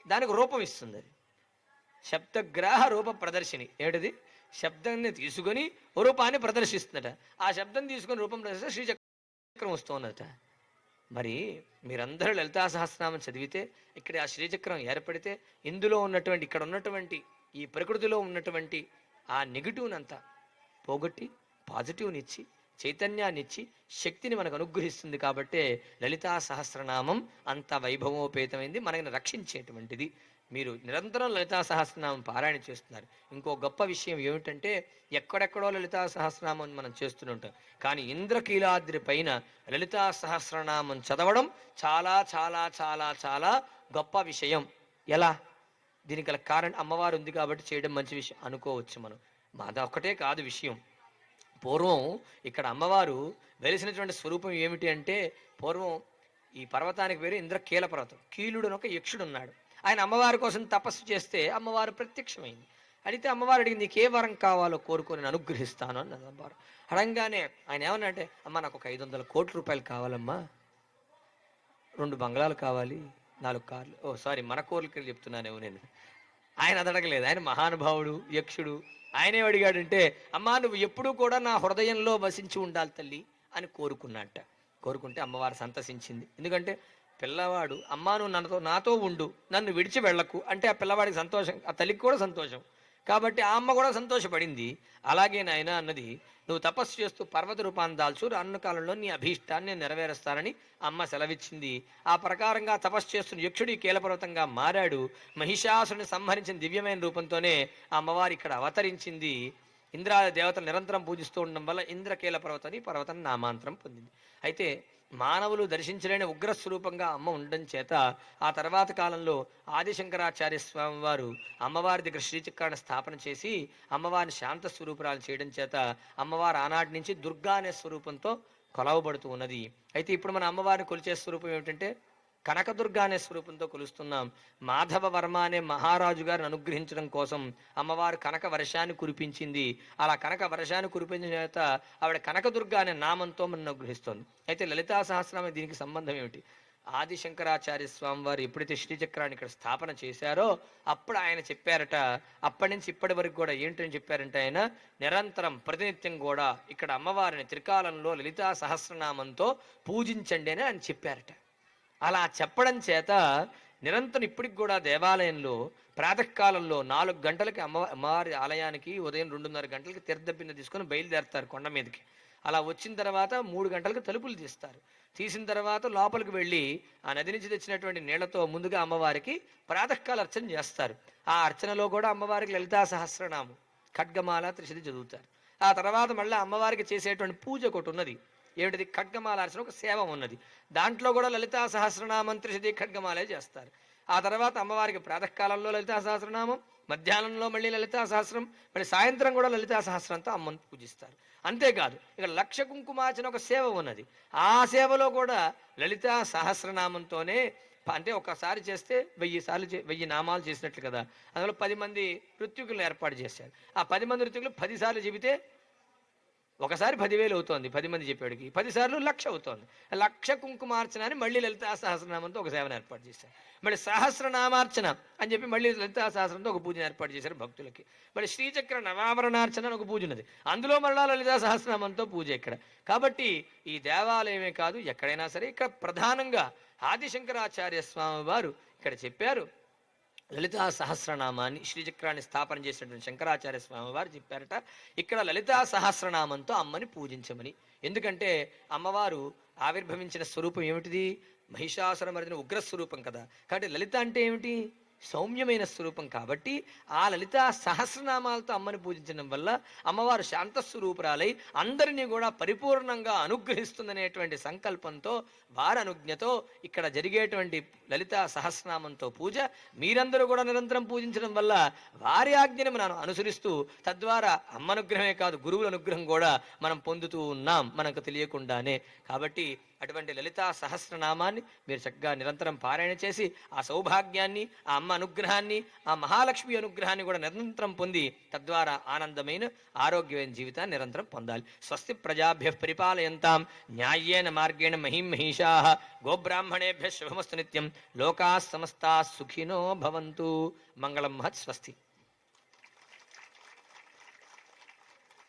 దానికి రూపం ఇస్తుంది. అది శబ్దగ్రాహ రూప ప్రదర్శిని. ఏమిటది? శబ్దాన్ని తీసుకొని రూపాన్ని ప్రదర్శిస్తుందట. ఆ శబ్దం తీసుకొని రూపం ప్రదర్శిస్తే శ్రీచక్రం వస్తున్నదట. మరి మీరందరూ లలితా సహస్రనామం చదివితే ఇక్కడ ఆ శ్రీచక్రం ఏర్పడితే ఇందులో ఉన్నటువంటి ఇక్కడ ఉన్నటువంటి ఈ ప్రకృతిలో ఉన్నటువంటి ఆ నెగిటివ్నంతా పోగొట్టి పాజిటివ్నిచ్చి చైతన్యాన్నిచ్చి శక్తిని మనకు అనుగ్రహిస్తుంది. కాబట్టే లలితా సహస్రనామం అంత వైభవోపేతమైంది, మనల్ని రక్షించేటువంటిది. మీరు నిరంతరం లలితా సహస్రనామం పారాయణ చేస్తున్నారు. ఇంకో గొప్ప విషయం ఏమిటంటే ఎక్కడెక్కడో లలితా సహస్రనామం మనం చేస్తూనే ఉంటాం, కానీ ఇంద్రకీలాద్రి పైన లలితా సహస్రనామం చదవడం చాలా చాలా చాలా చాలా గొప్ప విషయం. ఎలా? దీనికి గల కారణం అమ్మవారు ఉంది కాబట్టి చేయడం మంచి విషయం అనుకోవచ్చు మనం. అదొక్కటే కాదు విషయం. పూర్వం ఇక్కడ అమ్మవారు వెలిసినటువంటి స్వరూపం ఏమిటి అంటే, పూర్వం ఈ పర్వతానికి పేరు ఇంద్రకీల పర్వతం. కీలుడు అని ఒక యక్షుడు ఉన్నాడు. ఆయన అమ్మవారి కోసం తపస్సు చేస్తే అమ్మవారు ప్రత్యక్షమైంది. అడిగితే అమ్మవారు అడిగింది, నీకు ఏ వరం కావాలో కోరుకొని నేను అనుగ్రహిస్తాను అన్నది అమ్మవారు. అడగంగానే ఆయన ఏమన్నా అంటే, అమ్మ నాకు ఒక 500 కోట్ల రూపాయలు కావాలమ్మా, 2 బంగ్లాలు కావాలి, 4 కార్లు. మన కోరికలు చెప్తున్నానేమో నేను. ఆయన అది అడగలేదు. ఆయన మహానుభావుడు, యక్షుడు. ఆయనే అడిగాడంటే, అమ్మా నువ్వు ఎప్పుడూ కూడా నా హృదయంలో వసించి ఉండాలి తల్లి అని కోరుకున్నట్ట. కోరుకుంటే అమ్మవారు సంతసించింది. ఎందుకంటే పిల్లవాడు అమ్మా నువ్వు నాతో ఉండు, నన్ను విడిచి వెళ్ళకు అంటే ఆ పిల్లవాడికి సంతోషం, ఆ తల్లికి కూడా సంతోషం. కాబట్టి ఆ అమ్మ కూడా సంతోషపడింది. అలాగే నాయన అన్నది, నువ్వు తపస్సు చేస్తూ పర్వత రూపాన్ని దాల్చు, రానున్న కాలంలో నీ అభీష్టాన్ని నెరవేరుస్తానని అమ్మ సెలవిచ్చింది. ఆ ప్రకారంగా తపస్సు చేస్తున్న యక్షుడి కీలపర్వతంగా మారాడు. మహిషాసుని సంహరించిన దివ్యమైన రూపంతోనే ఆ అమ్మవారి ఇక్కడ అవతరించింది. ఇంద్రాది దేవతలు నిరంతరం పూజిస్తూ ఉండడం వల్ల ఇంద్రకీల పర్వతని పర్వతం నామాంతరం పొందింది. అయితే మానవులు దర్శించలేని ఉగ్రస్వరూపంగా అమ్మ ఉండడం చేత ఆ తర్వాత కాలంలో ఆదిశంకరాచార్య స్వామి వారు అమ్మవారి దగ్గర శ్రీచక్రాన్ని స్థాపన చేసి అమ్మవారిని శాంత స్వరూపురాలు చేయడం చేత అమ్మవారు ఆనాటి నుంచి దుర్గా అనే స్వరూపంతో కొలవబడుతూ ఉన్నది. అయితే ఇప్పుడు మన అమ్మవారిని కొలిచే స్వరూపం ఏమిటంటే కనకదుర్గా అనే స్వరూపంతో కొలుస్తున్నాం. మాధవ వర్మ అనే మహారాజు గారిని అనుగ్రహించడం కోసం అమ్మవారు కనక వర్షాన్ని కురిపించింది. అలా కనక వర్షాన్ని కురిపించిన చేత ఆవిడ కనకదుర్గా అనే నామంతో మనం అనుగ్రహిస్తోంది. అయితే లలితా సహస్రనామం దీనికి సంబంధం ఏమిటి? ఆదిశంకరాచార్య స్వామి వారు ఎప్పుడైతే శ్రీచక్రాన్ని ఇక్కడ స్థాపన చేశారో అప్పుడు ఆయన చెప్పారట, అప్పటి నుంచి ఇప్పటి వరకు కూడా ఏంటని చెప్పారంటే, ఆయన నిరంతరం ప్రతినిత్యం కూడా ఇక్కడ అమ్మవారిని త్రికాలంలో లలితా సహస్రనామంతో పూజించండి అని ఆయన చెప్పారట. అలా చెప్పడం చేత నిరంతరం ఇప్పటికి కూడా దేవాలయంలో ప్రాతకాలంలో 4 గంటలకి అమ్మవారి ఆలయానికి ఉదయం 2:30 గంటలకి తీర్థబిందె తీసుకొని బయలుదేరుతారు కొండ మీదకి. అలా వచ్చిన తర్వాత 3 గంటలకు తలుపులు తీస్తారు. తీసిన తర్వాత లోపలికి వెళ్ళి ఆ నది నుంచి తెచ్చినటువంటి నీళ్లతో ముందుగా అమ్మవారికి ప్రాతకాల అర్చన చేస్తారు. ఆ అర్చనలో కూడా అమ్మవారికి లలితా సహస్రనామం ఖడ్గమాల త్రిశతి చదువుతారు. ఆ తర్వాత మళ్ళీ అమ్మవారికి చేసేటువంటి పూజ ఒకటి ఉన్నది. ఏమిటిది? ఖడ్గమాల అర్చన ఒక సేవ ఉన్నది. దాంట్లో కూడా లలితా సహస్రనామం త్రిశతి ఖడ్గమాలే చేస్తారు. ఆ తర్వాత అమ్మవారికి ప్రాతకాలంలో లలితా సహస్రనామం, మధ్యాహ్నంలో మళ్ళీ లలితా సహస్రం, మళ్ళీ సాయంత్రం కూడా లలితా సహస్రంతో అమ్మను పూజిస్తారు. అంతేకాదు ఇక లక్ష కుంకుమార్చన ఒక సేవ ఉన్నది. ఆ సేవలో కూడా లలితా సహస్రనామంతోనే, అంటే ఒకసారి చేస్తే 1000 సార్లు 1000 నామాలు చేసినట్లు కదా. అందులో 10 మంది ఋత్వికులను ఏర్పాటు చేశారు. ఆ 10 మంది ఋత్వికులు 10 సార్లు చెబితే ఒకసారి 10,000 అవుతోంది, 10 మంది చెప్పాడికి. 10 సార్లు 1,00,000 అవుతోంది. 1,00,000 కుంకుమార్చన అని మళ్ళీ లలితా సహస్రనామంతో ఒక సేవను ఏర్పాటు చేశారు. మళ్ళీ సహస్రనామార్చన అని చెప్పి మళ్ళీ లలితా సహస్రంతో ఒక పూజను ఏర్పాటు చేశారు భక్తులకి. మళ్ళీ శ్రీచక్ర నవాభరణార్చన అని ఒక పూజ ఉన్నది. అందులో మళ్ళా లలితా సహస్రనామంతో పూజ ఇక్కడ. కాబట్టి ఈ దేవాలయమే కాదు ఎక్కడైనా సరే ఇక్కడ ప్రధానంగా ఆదిశంకరాచార్య స్వామి వారు ఇక్కడ చెప్పారు, లలితా సహస్రనామాన్ని శ్రీచక్రాన్ని స్థాపన చేసినటువంటి శంకరాచార్య స్వామి వారు చెప్పారట, ఇక్కడ లలితా సహస్రనామంతో అమ్మని పూజించమని. ఎందుకంటే అమ్మవారు ఆవిర్భవించిన స్వరూపం ఏమిటిది? మహిషాసురమర్దిని ఉగ్రస్వరూపం కదా. కాబట్టి లలిత అంటే ఏమిటి? సౌమ్యమైన స్వరూపం కాబట్టి ఆ లలితా సహస్రనామాలతో అమ్మని పూజించడం వల్ల అమ్మవారు శాంతస్వరూపురాలై అందరినీ కూడా పరిపూర్ణంగా అనుగ్రహిస్తుందనేటువంటి సంకల్పంతో వారి అనుజ్ఞతో ఇక్కడ జరిగేటువంటి లలితా సహస్రనామంతో పూజ మీరందరూ కూడా నిరంతరం పూజించడం వల్ల వారి ఆజ్ఞను మనం అనుసరిస్తూ తద్వారా అమ్మ అనుగ్రహమే కాదు గురువుల అనుగ్రహం కూడా మనం పొందుతూ ఉన్నాం మనకు తెలియకుండానే. కాబట్టి అటువంటి లలితా సహస్రనామాన్ని మీరు చక్కగా నిరంతరం పారాయణ చేసి ఆ సౌభాగ్యాన్ని, ఆ అమ్మ అనుగ్రహాన్ని, ఆ మహాలక్ష్మి అనుగ్రహాన్ని కూడా నిరంతరం పొంది తద్వారా ఆనందమైన ఆరోగ్యమైన జీవితాన్ని నిరంతరం పొందాలి. స్వస్తి ప్రజాభ్య పరిపాలయంతాం న్యాయేన మార్గేణ మహిం మహిషా గోబ్రాహ్మణేభ్య శుభమస్తు నిత్యం లోకా సమస్తా సుఖినో భవంతు. మంగళం మహత్. స్వస్తి.